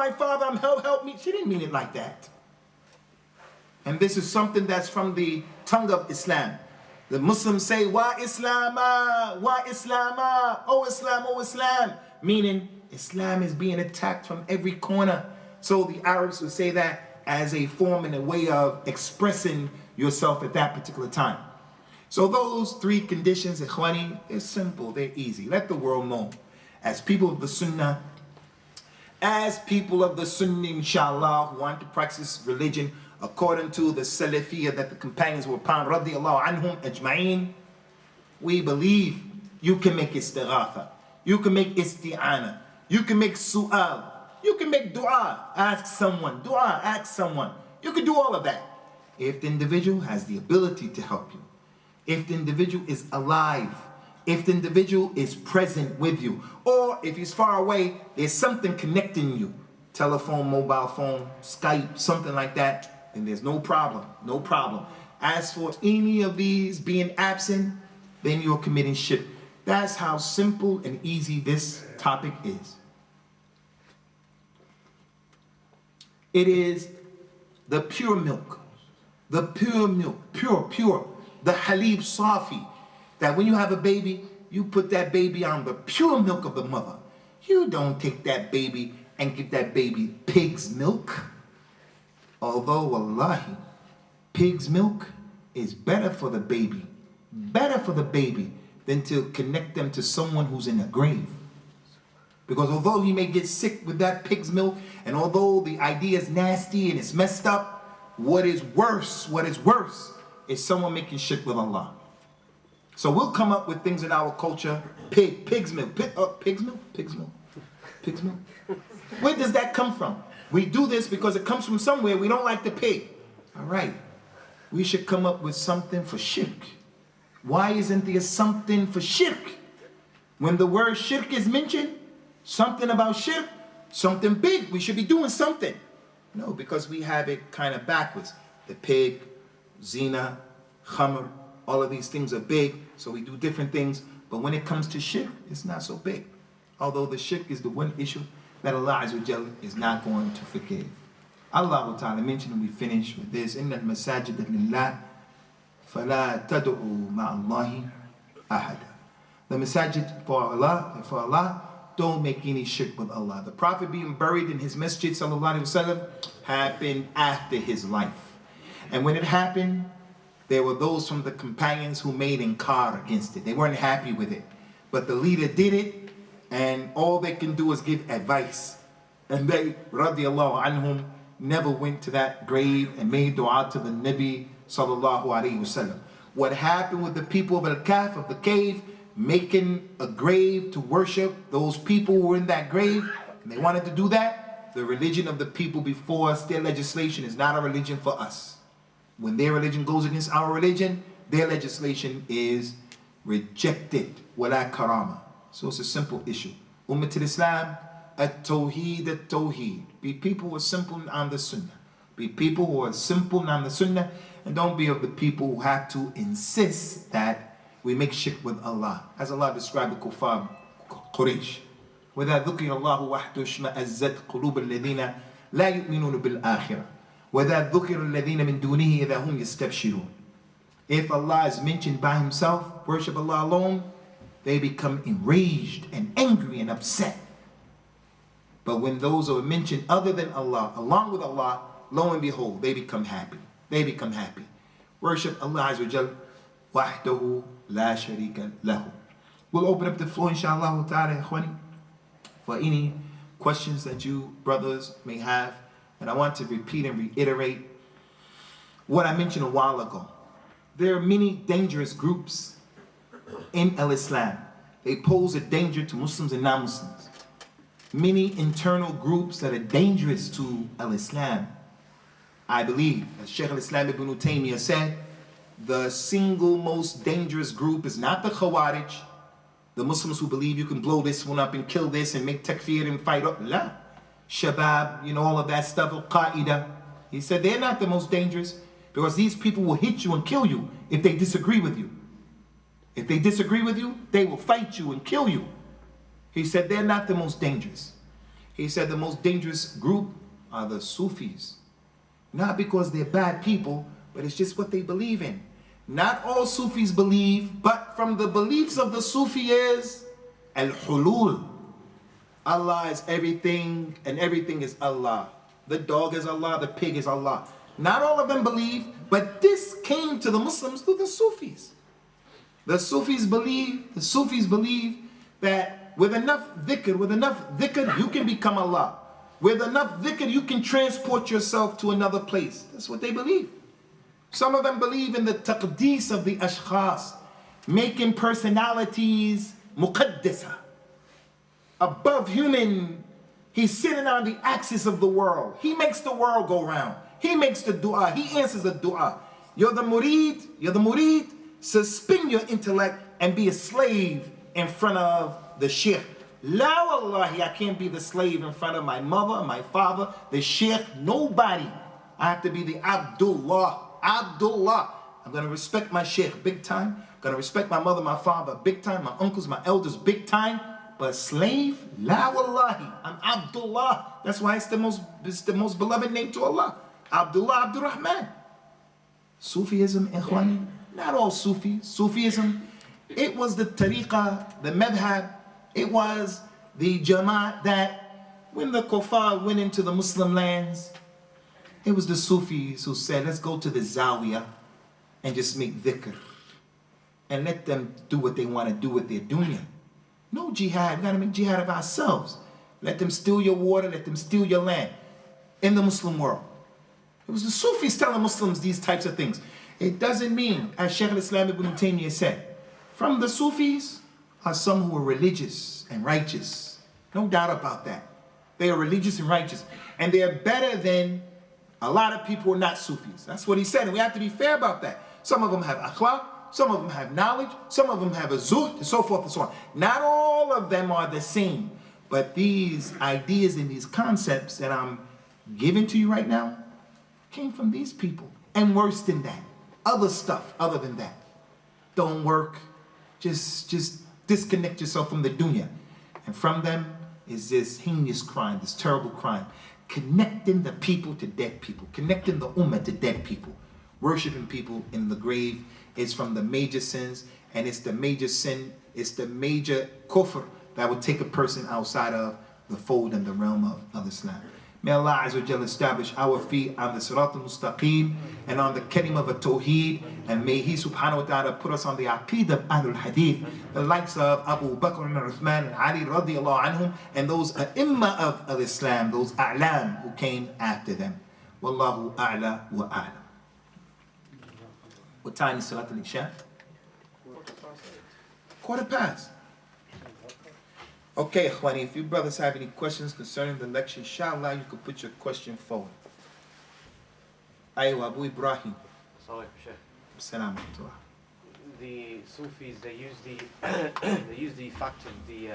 help me. She didn't mean it like that. And this is something that's from the tongue of Islam. The Muslims say, Wa Islama, Wa Islama, oh Islam, oh Islam. Meaning, Islam is being attacked from every corner. So the Arabs would say that as a form and a way of expressing yourself at that particular time. So those three conditions, ikhwani, they're simple, they're easy. Let the world know. As people of the Sunnah, inshallah, who want to practice religion according to the Salafiyah that the companions were upon, radiyallahu anhum ajma'een, we believe you can make istighatha, you can make isti'ana, you can make su'al, you can make dua, ask someone, you can do all of that. If the individual has the ability to help you, if the individual is alive, if the individual is present with you, or if he's far away, there's something connecting you, telephone, mobile phone, Skype, something like that, then there's no problem, no problem. As for any of these being absent, then you're committing shirk. That's how simple and easy this topic is. It is the pure milk, pure, the halib safi, that when you have a baby, you put that baby on the pure milk of the mother. You don't take that baby and give that baby pig's milk. Although, wallahi, pig's milk is better for the baby than to connect them to someone who's in a grave. Because although he may get sick with that pig's milk, and although the idea is nasty and it's messed up, what is worse is someone making shirk with Allah. So we'll come up with things in our culture, pig's milk. Where does that come from? We do this because it comes from somewhere. We don't like the pig. All right. We should come up with something for shirk. Why isn't there something for shirk? When the word shirk is mentioned, something about shirk, something big, we should be doing something. No, because we have it kind of backwards. The pig, zina, khamr, all of these things are big, so we do different things. But when it comes to shirk, it's not so big. Although the shirk is the one issue that Allah Azza wa Jalla is not going to forgive. Allah Ta'ala mentioned, and we finish with this, إِنَّ الْمَسَاجِدَ لِلَّهِ فَلَا تَدْعُوا مَعَ اللَّهِ أَحَدًا. The masajid for Allah, don't make any shirk with Allah. The Prophet being buried in his Masjid sallallahu alaihi wasallam happened after his life. And when it happened, there were those from the companions who made inkar against it. They weren't happy with it. But the leader did it, and all they can do is give advice. And they, radiyallahu anhum, never went to that grave and made dua to the Nabi sallallahu alaihi wasallam. What happened with the people of Al-Kahf, of the cave, making a grave to worship those people who were in that grave, and they wanted to do that, the religion of the people before us, their legislation is not a religion for us. When their religion goes against our religion, their legislation is rejected. Wala karama. So it's a simple issue. Ummah al-Islam, At-Tawheed, At-Tawheed. Be people who are simple on the Sunnah. Be people who are simple on the Sunnah, and don't be of the people who have to insist that we make shirk with Allah. As Allah described the kuffar Quraysh. وَإِذَا ذُكِرَ اللَّهُ وَحْدُ اشْمَأَزَّتْ قُلُوبُ الَّذِينَ لَا يُؤْمِنُونَ بِالْآخِرَةِ وَإِذَا ذُكِرَ الَّذِينَ مِن دُونِهِ إِذَا هُمْ يَسْتَبْشِرُونَ. If Allah is mentioned by himself, worship Allah alone, they become enraged and angry and upset. But when those are mentioned other than Allah, along with Allah, lo and behold, they become happy. They become happy. Worship Allah Azza wa Jal wahdahu la sharika lahu. We'll open up the floor, inshallah ta'ala, ikhwani, for any questions that you brothers may have. And I want to repeat and reiterate what I mentioned a while ago. There are many dangerous groups in Islam. They pose a danger to Muslims and non-Muslims. Many internal groups that are dangerous to Islam. I believe, as Shaykh al-Islam ibn Taymiyyah said, the single most dangerous group is not the Khawarij, the Muslims who believe you can blow this one up and kill this and make takfir and fight up. La. Shabab, all of that stuff, Aqeedah. He said they're not the most dangerous because these people will hit you and kill you if they disagree with you. If they disagree with you, they will fight you and kill you. He said they're not the most dangerous. He said the most dangerous group are the Sufis. Not because they're bad people, but it's just what they believe in. Not all Sufis believe, but from the beliefs of the Sufi is Al-Hulul. Allah is everything and everything is Allah. The dog is Allah, the pig is Allah. Not all of them believe, but this came to the Muslims through the Sufis. The Sufis believe that with enough dhikr, you can become Allah. With enough dhikr, you can transport yourself to another place. That's what they believe. Some of them believe in the taqdees of the ashkhas, making personalities muqaddasa, above human. He's sitting on the axis of the world. He makes the world go round. He makes the dua. He answers the dua. You're the murid. Suspend your intellect and be a slave in front of the sheikh. La wallahi, I can't be the slave in front of my mother, my father, the sheikh, nobody. I have to be the Abdullah. I'm going to respect my sheikh big time. I'm going to respect my mother, my father big time, my uncles, my elders big time. But slave, la wallahi, I'm Abdullah. That's why it's the most beloved name to Allah. Abdullah, Abdurrahman. Sufism, ikhwani, not all Sufism, it was the tariqah, the madhab, it was the Jammah that when the kuffar went into the Muslim lands, it was the Sufis who said, let's go to the Zawiyah and just make dhikr and let them do what they want to do with their dunya. No jihad, we got to make jihad of ourselves. Let them steal your water, let them steal your land in the Muslim world. It was the Sufis telling Muslims these types of things. It doesn't mean, as Shaykh al-Islam ibn Taymiyyah said, from the Sufis are some who are religious and righteous. No doubt about that. They are religious and righteous. And they are better than a lot of people who are not Sufis. That's what he said, and we have to be fair about that. Some of them have akhlaq, some of them have knowledge, some of them have a zuhd, and so forth and so on. Not all of them are the same, but these ideas and these concepts that I'm giving to you right now came from these people. And worse than that, other stuff other than that don't work. Just disconnect yourself from the dunya. And from them is this heinous crime, this terrible crime, connecting the people to dead people, connecting the ummah to dead people. Worshipping people in the grave is from the major sins, and it's the major sin, it's the major kufr that would take a person outside of the fold and the realm of Islam. May Allah Azza wa Jalla establish our feet on the Sirat al-Mustaqim and on the Kalima of Tawheed, and may He subhanahu wa ta'ala put us on the Aqeedah of Ahlul Hadith, the likes of Abu Bakr and Uthman and Ali radiallahu anhum, and those A'imma of Islam, those A'lam who came after them. Wallahu a'la wa a'lam. What time is Salat al-Isha? 1:15. Okay, Khwani, if you brothers have any questions concerning the lecture, inshallah, you can put your question forward. Aywa, Abu Ibrahim. Salam. The Sufis, they use the fact of the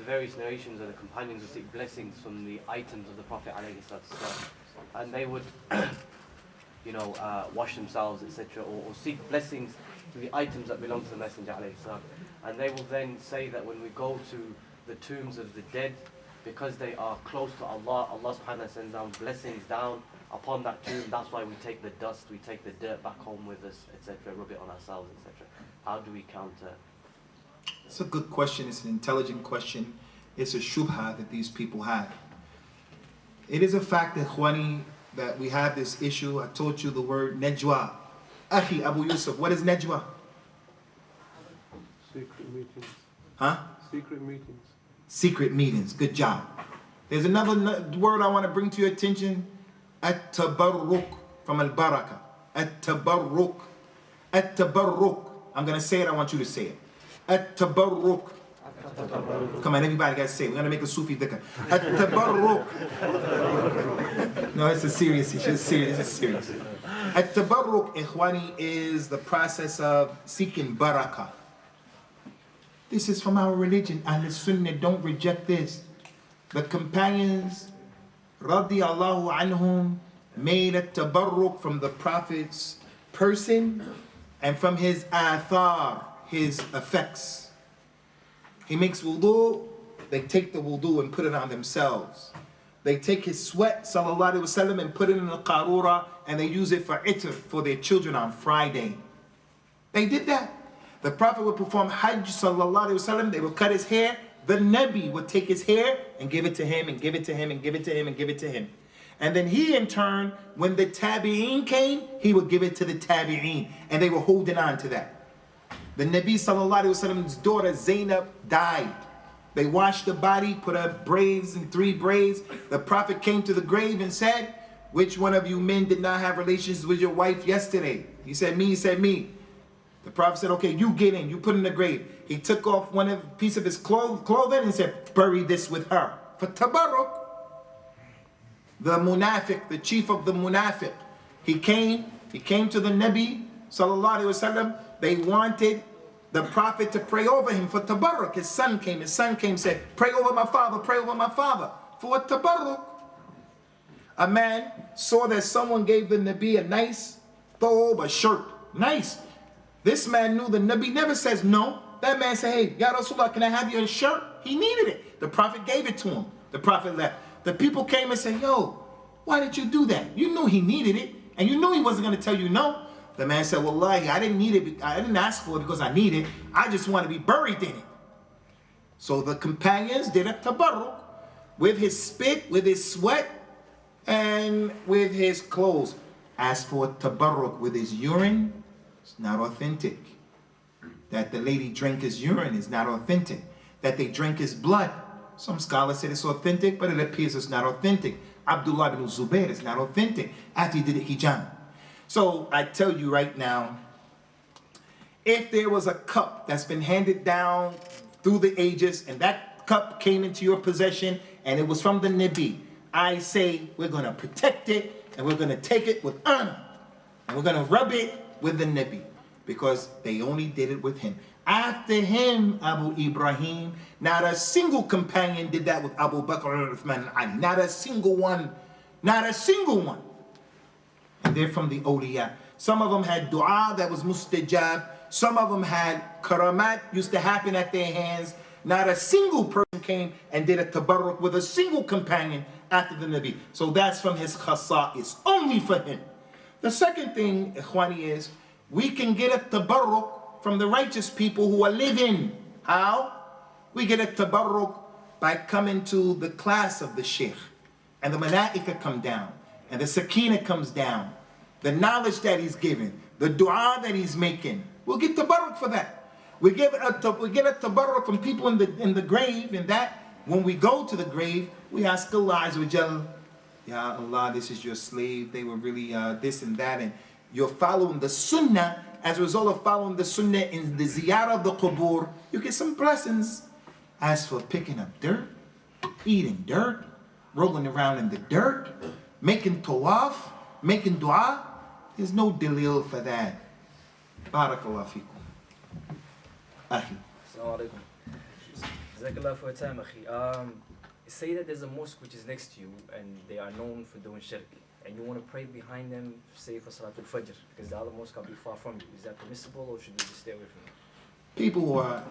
various narrations of the companions who seek blessings from the items of the Prophet ﷺ, and they would wash themselves, etc., or seek blessings to the items that belong to the Messenger ﷺ. And they will then say that when we go to the tombs of the dead, because they are close to Allah, Allah subhanahu wa ta'ala sends down blessings down upon that tomb. That's why we take the dust, we take the dirt back home with us, etc., rub it on ourselves, etc. How do we counter? It's a good question. It's an intelligent question. It's a shubha that these people have. It is a fact that, Khwani, that we have this issue. I taught you the word najwa. Akhi, Abu Yusuf, what is najwa? Secret meetings. Huh? Secret meetings. Secret meetings. Good job. There's another word I want to bring to your attention. At-tabarruk, from al-baraka. At-tabarruk. At-tabarruk. I'm going to say it. I want you to say it. At-tabarruk. Come on, everybody got to say it. We're going to make a Sufi dhikr. At-tabarruk. No, it's a serious issue. It's serious. At-tabarruk, ikhwani, is the process of seeking barakah. This is from our religion. Ahlul Sunnah don't reject this. The companions, radiallahu anhum, made a tabarruk from the Prophet's person and from his athar, his effects. He makes wudu, they take the wudu and put it on themselves. They take his sweat, sallallahu alaihi wasallam, and put it in a qarura, and they use it for itr, for their children on Friday. They did that. The Prophet would perform Hajj sallallahu alaihi wasallam. They would cut his hair. The Nabi would take his hair and give it to him and give it to him and give it to him and give it to him. And then he in turn, when the Tabi'een came, he would give it to the Tabi'een. And they were holding on to that. The Nabi sallallahu alaihi wasallam's daughter Zainab died. They washed the body, put up braids and 3 braids. The Prophet came to the grave and said, which one of you men did not have relations with your wife yesterday? He said, me. He said, me. The Prophet said, okay, you get in. You put in the grave. He took off one piece of his clothing and said, bury this with her. For tabarruk. The munafiq, the chief of the munafiq, he came to the Nabi sallallahu alaihi wasallam. They wanted the Prophet to pray over him for tabarruk. His son came, said, pray over my father, for tabarruk. A man saw that someone gave the Nabi a nice thobe, a shirt, nice. This man knew the Nabi never says no. That man said, hey, Ya Rasulullah, can I have your shirt? He needed it. The Prophet gave it to him. The Prophet left. The people came and said, yo, why did you do that? You knew he needed it, and you knew he wasn't going to tell you no. The man said, wallahi, I didn't need it. I didn't ask for it because I need it. I just want to be buried in it. So the companions did a tabarruk with his spit, with his sweat, and with his clothes. As for tabarruk with his urine, it's not authentic. That the lady drank his urine is not authentic. That they drank his blood. Some scholars said it's authentic, but it appears it's not authentic. Abdullah ibn Zubayr is not authentic after he did hijab. So I tell you right now, if there was a cup that's been handed down through the ages and that cup came into your possession and it was from the Nabi, I say we're going to protect it and we're going to take it with honor and we're going to rub it with the Nabi because they only did it with him. After him, Abu Ibrahim, not a single companion did that with Abu Bakr or Uthman and Ali. Not a single one. Not a single one. And they're from the awliya. Some of them had dua that was mustajab. Some of them had karamat used to happen at their hands. Not a single person came and did a tabarruk with a single companion after the Nabi. So that's from his khasa'is. Only for him. The second thing, ikhwani, is we can get a tabarruk from the righteous people who are living. How? We get a tabarruk by coming to the class of the sheikh. And the malaika come down. And the sakina comes down. The knowledge that he's giving. The dua that he's making. We'll get tabarruk for that. We get a tabarruk from people in the grave. And that, when we go to the grave, we ask Allah Azza wa Jal, Ya Allah, this is your slave. They were really this and that. And you're following the Sunnah. As a result of following the Sunnah in the ziyarah of the qubur, you get some blessings. As for picking up dirt, eating dirt, rolling around in the dirt, making tawaf, making dua, there's no dalil for that. Barakallah fikum. Ahi. Assalamu alaikum. Jazakallah for your time, akhi. Say that there's a mosque which is next to you and they are known for doing shirk, and you want to pray behind them, say for Salatul Fajr, because the other mosque can be far from you. Is that permissible, or should you just stay away from it? People who are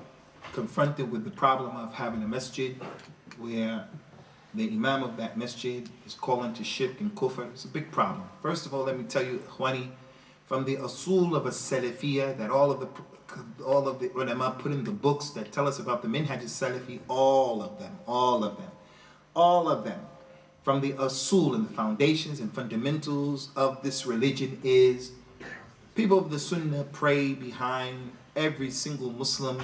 confronted with the problem of having a masjid where the imam of that masjid is calling to shirk and kufr, it's a big problem. First of all, let me tell you, ikhwani, from the asul of a salafiyah that all of the ulama put in the books that tell us about the minhaj al-salafi, all of them, from the asul and the foundations and fundamentals of this religion is people of the sunnah pray behind every single Muslim,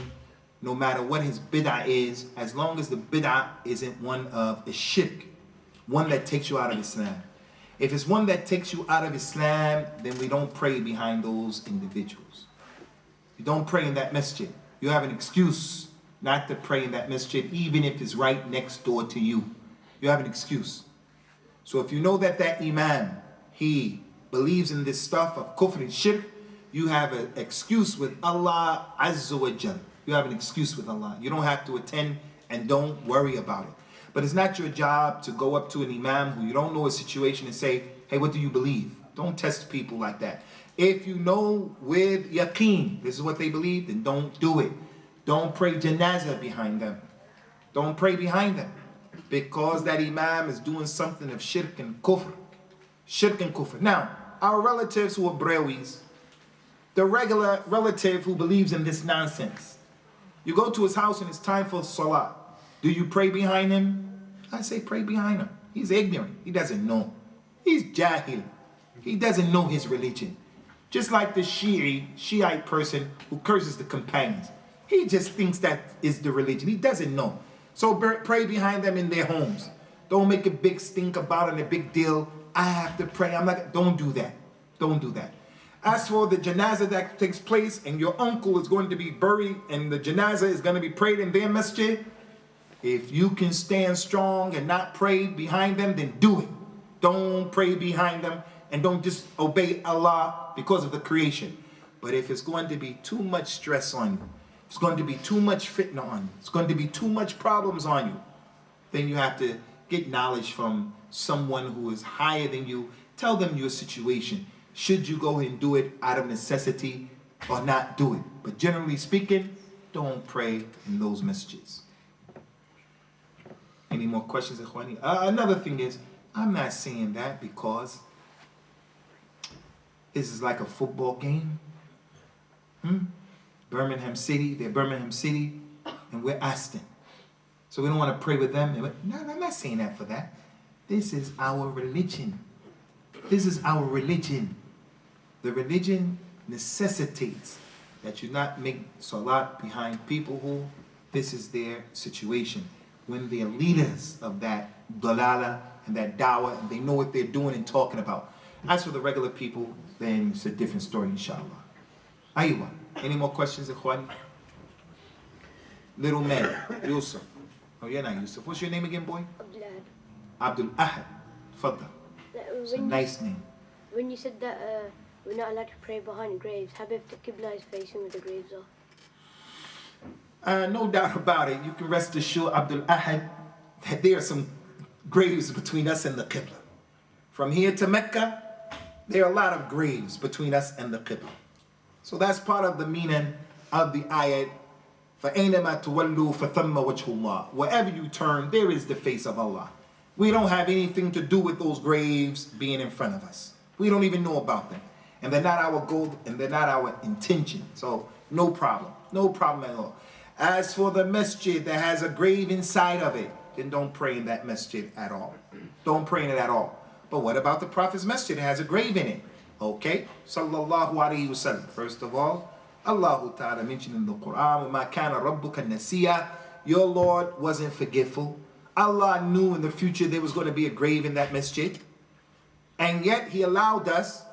no matter what his bid'ah is, as long as the bid'ah isn't one of a shirk, one that takes you out of Islam. If it's one that takes you out of Islam, then we don't pray behind those individuals. You don't pray in that masjid. You have an excuse not to pray in that masjid, even if it's right next door to you. You have an excuse. So if you know that that imam, he believes in this stuff of kufr and shirk, you have an excuse with Allah Azza wa Jal. You have an excuse with Allah. You don't have to attend and don't worry about it. But it's not your job to go up to an imam who you don't know his situation and say, hey, what do you believe? Don't test people like that. If you know with yaqeen, this is what they believe, then don't do it. Don't pray janazah behind them. Don't pray behind them. Because that imam is doing something of shirk and kufr. Shirk and kufr. Now, our relatives who are brewis, The regular relative who believes in this nonsense. You go to his house and it's time for Salah. Do you pray behind him? I say pray behind him. He's ignorant. He doesn't know. He's jahil. He doesn't know his religion. Just like the Shiite person who curses the companions. He just thinks that is the religion. He doesn't know. So pray behind them in their homes. Don't make a big stink about it, a big deal. I have to pray. Don't do that. Don't do that. As for the janazah that takes place and your uncle is going to be buried and the janazah is going to be prayed in their masjid, if you can stand strong and not pray behind them, then do it. Don't pray behind them and don't just obey Allah because of the creation. But if it's going to be too much stress on you, it's going to be too much fitna on you, it's going to be too much problems on you, then you have to get knowledge from someone who is higher than you. Tell them your situation. Should you go and do it out of necessity or not do it? But generally speaking, don't pray in those masjids. Any more questions, Ikhwani? Another thing is, I'm not saying that because this is like a football game. Birmingham City, they're Birmingham City, and we're Aston. So we don't want to pray with them. No, I'm not saying that for that. This is our religion. This is our religion. The religion necessitates that you not make salat behind people who this is their situation. When they're leaders of that dalala and that dawah and they know what they're doing and talking about. As for the regular people, then it's a different story, inshallah. Aywa. Any more questions, Ikhwani? Little man, Yusuf. Oh, you're not Yusuf. What's your name again, boy? Abdul. Abdul Ahad. Fadda. It's a nice name. When you said that we're not allowed to pray behind graves, how if the Qibla is facing where the graves are? No doubt about it. You can rest assured, Abdul Ahad, that there are some graves between us and the Qibla. From here to Mecca, there are a lot of graves between us and the Qibla. So that's part of the meaning of the ayat. فَأَيْنَمَا تُوَلُّوا فَثَمَّ وَجْهُ اللَّهِ. Wherever you turn, there is the face of Allah. We don't have anything to do with those graves being in front of us. We don't even know about them. And they're not our goal, and they're not our intention. So no problem. No problem at all. As for the masjid that has a grave inside of it, then don't pray in that masjid at all. Don't pray in it at all. But what about the Prophet's masjid that has a grave in it? Okay, sallallahu alayhi wa sallam. First of all, Allah Ta'ala mentioned in the Quran, وَمَا كَانَ رَبُّكَ نَسِيًّا. Your Lord wasn't forgetful. Allah knew in the future there was going to be a grave in that masjid. And yet He allowed us,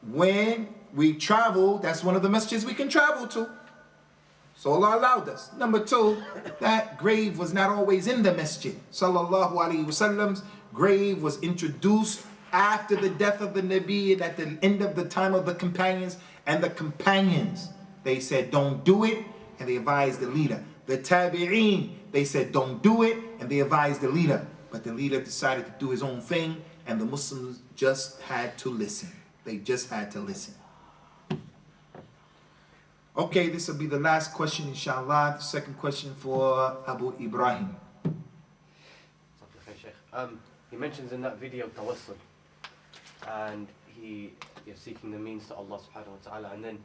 when we travel, that's one of the masjids we can travel to. So Allah allowed us. Number two, that grave was not always in the masjid. Sallallahu alayhi wa sallam's grave was introduced after the death of the Nabi and at the end of the time of the companions. And the companions, they said, don't do it, and they advised the leader. The Tabi'een, they said, don't do it, and they advised the leader. But the leader decided to do his own thing, and the Muslims just had to listen. They just had to listen. Okay, this will be the last question, inshallah. The second question for Abu Ibrahim. He mentions in that video tawassul, and he is seeking the means to Allah subhanahu wa ta'ala, and then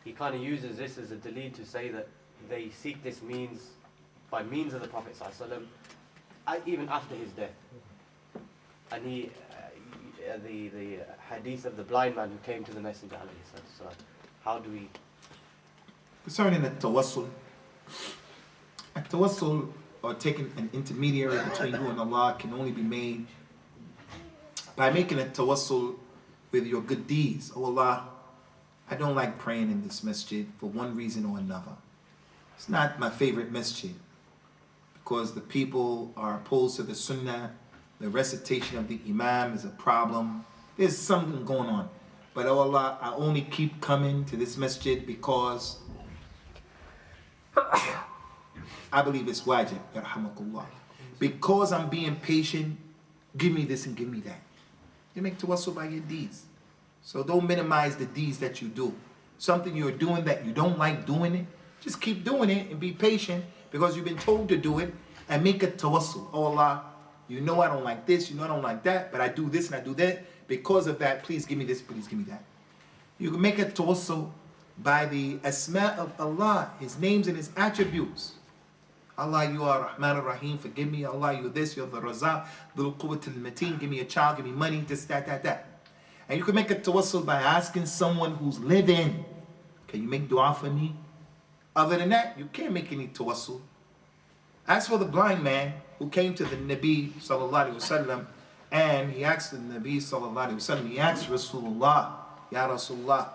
he kind of uses this as a dalil to say that they seek this means by means of the Prophet sallallahu alaihi wasallam, even after his death. And he, the hadith of the blind man who came to the Messenger alayhi sallam, how do we... Concerning the tawassul, or taking an intermediary between you and Allah, can only be made by making a tawassul with your good deeds. Oh Allah, I don't like praying in this masjid for one reason or another. It's not my favorite masjid because the people are opposed to the Sunnah. The recitation of the Imam is a problem. There's something going on. But oh Allah, I only keep coming to this masjid because I believe it's wajib, yarhamakullah. Because I'm being patient, give me this and give me that. You make tawassul by your deeds. So don't minimize the deeds that you do. Something you're doing that you don't like doing it, just keep doing it and be patient because you've been told to do it, and make a tawassul. Oh Allah, you know I don't like this, you know I don't like that, but I do this and I do that. Because of that, please give me this, please give me that. You can make a tawassul by the asma of Allah, His names and His attributes. Allah, you are Rahman ar-Rahim, forgive me. Allah, you're this, you're the Razaq, Dhul Quwwat al-Mateen, give me a child, give me money, this, that. And you can make a tawassul by asking someone who's living, can you make dua for me? Other than that, you can't make any tawassul. As for the blind man who came to the Nabi sallallahu alaihi wasallam, and he asked the Nabi sallallahu alaihi wasallam, he asked Rasulullah, Ya Rasulullah,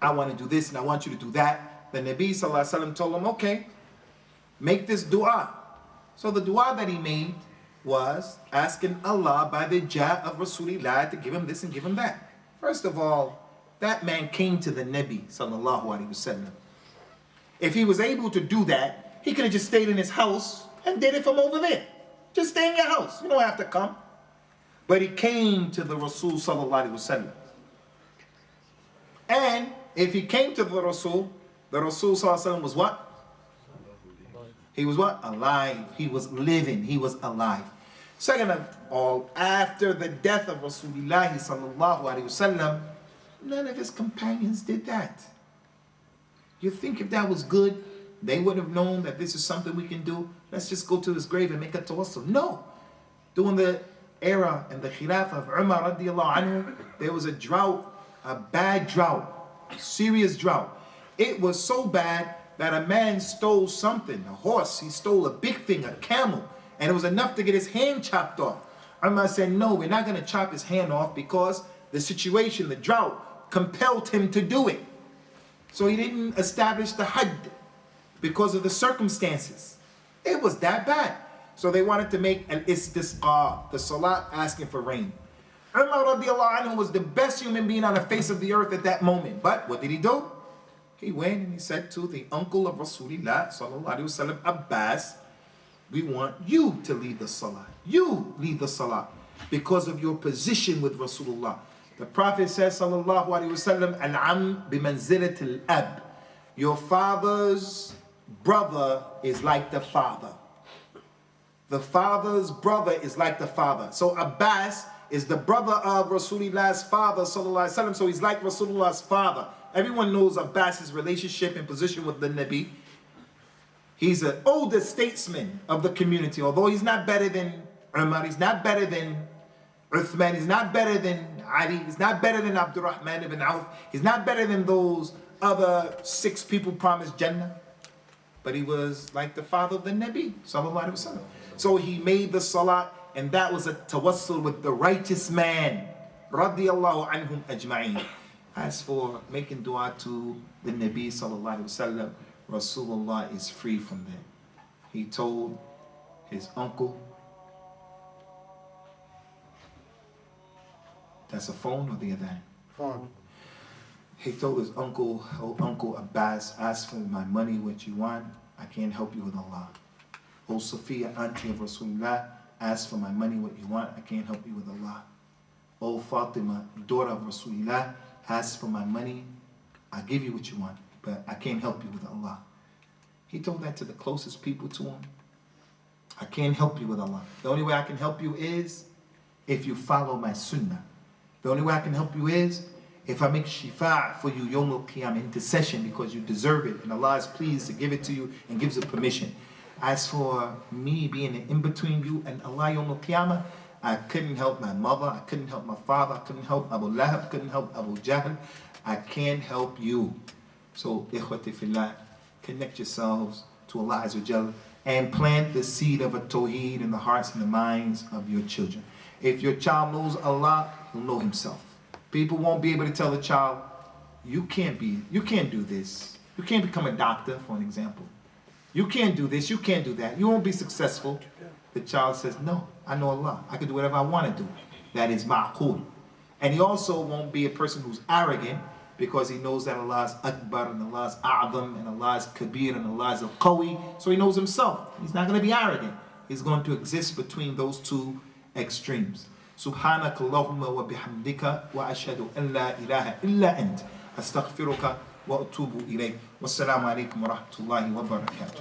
I want to do this and I want you to do that. The Nabi sallallahu alaihi wasallam told him, okay, make this dua. So the dua that he made was asking Allah by the jah of Rasulullah to give him this and give him that. First of all, that man came to the Nabi sallallahu alaihi wasallam. If he was able to do that, he could have just stayed in his house and did it from over there. Just stay in your house. You don't have to come. But he came to the Rasul sallallahu alaihi wasallam. And if he came to the Rasul sallallahu alaihi wasallam was what? He was what? Alive. He was living. He was alive. Second of all, after the death of Rasulullah sallallahu alaihi wasallam, none of his companions did that. You think if that was good, they would have known that this is something we can do? Let's just go to his grave and make a tawassul. No. During the era and the khilafah of Umar radiallahu anhu, there was a drought, a bad drought, serious drought. It was so bad that a man stole something, a horse, he stole a big thing, a camel, and it was enough to get his hand chopped off. Umar said, no, we're not going to chop his hand off because the situation, the drought, compelled him to do it. So he didn't establish the Hajj because of the circumstances. It was that bad. So they wanted to make an istisqa, the salat asking for rain. Umar radiallahu anhu was the best human being on the face of the earth at that moment. But what did he do? He went and he said to the uncle of Rasulullah sallallahu alaihi wasallam, Abbas, we want you to lead the salah. You lead the salah because of your position with Rasulullah. The Prophet says sallallahu alaihi wasallam, Al-am bimanzilat al-ab. Your father's brother is like the father. The father's brother is like the father. So Abbas is the brother of Rasulullah's father sallallahu alaihi wasallam. So he's like Rasulullah's father. Everyone knows Abbas's relationship and position with the Nabi. He's an older statesman of the community. Although he's not better than Umar, he's not better than Uthman, he's not better than Ali, he's not better than Abdurrahman ibn Auf, he's not better than those other 6 people promised Jannah. But he was like the father of the Nabi sallallahu alaihi wasallam. So he made the salah, and that was a tawassul with the righteous man radiyallahu anhum ajma'in. As for making dua to the Nabi sallallahu alaihi wasallam, Rasulullah is free from that. He told his uncle, that's a phone or the adhan? Phone. He told his uncle, oh Uncle Abbas, ask for my money what you want, I can't help you with Allah. Oh Sophia, auntie of Rasulullah, ask for my money what you want, I can't help you with Allah. Oh Fatima, daughter of Rasulullah, ask for my money, I'll give you what you want, but I can't help you with Allah. He told that to the closest people to him. I can't help you with Allah. The only way I can help you is if you follow my sunnah. The only way I can help you is if I make shifa' for you, Yawm al-Qiyamah, intercession, because you deserve it, and Allah is pleased to give it to you and gives it permission. As for me being in between you and Allah Yawm al-Qiyamah, I couldn't help my mother, I couldn't help my father, I couldn't help Abu Lahab, I couldn't help Abu Jahl. I can't help you. So, ikhwati fillah, connect yourselves to Allah Azza wa Jal and plant the seed of a Tawheed in the hearts and the minds of your children. If your child knows Allah, he'll know himself. People won't be able to tell the child, you can't do this. You can't become a doctor, for an example. You can't do this, you can't do that. You won't be successful. The child says, no, I know Allah. I can do whatever I want to do. That is ma'qul. And he also won't be a person who's arrogant because he knows that Allah is Akbar and Allah is A'zam and Allah is Qadeer and Allah is Al-Qawi. So he knows himself. He's not going to be arrogant. He's going to exist between those two extremes. سبحانك اللهم وبحمدك وأشهد أن لا إله إلا أنت أستغفرك وأتوب إليك والسلام عليكم ورحمة الله وبركاته.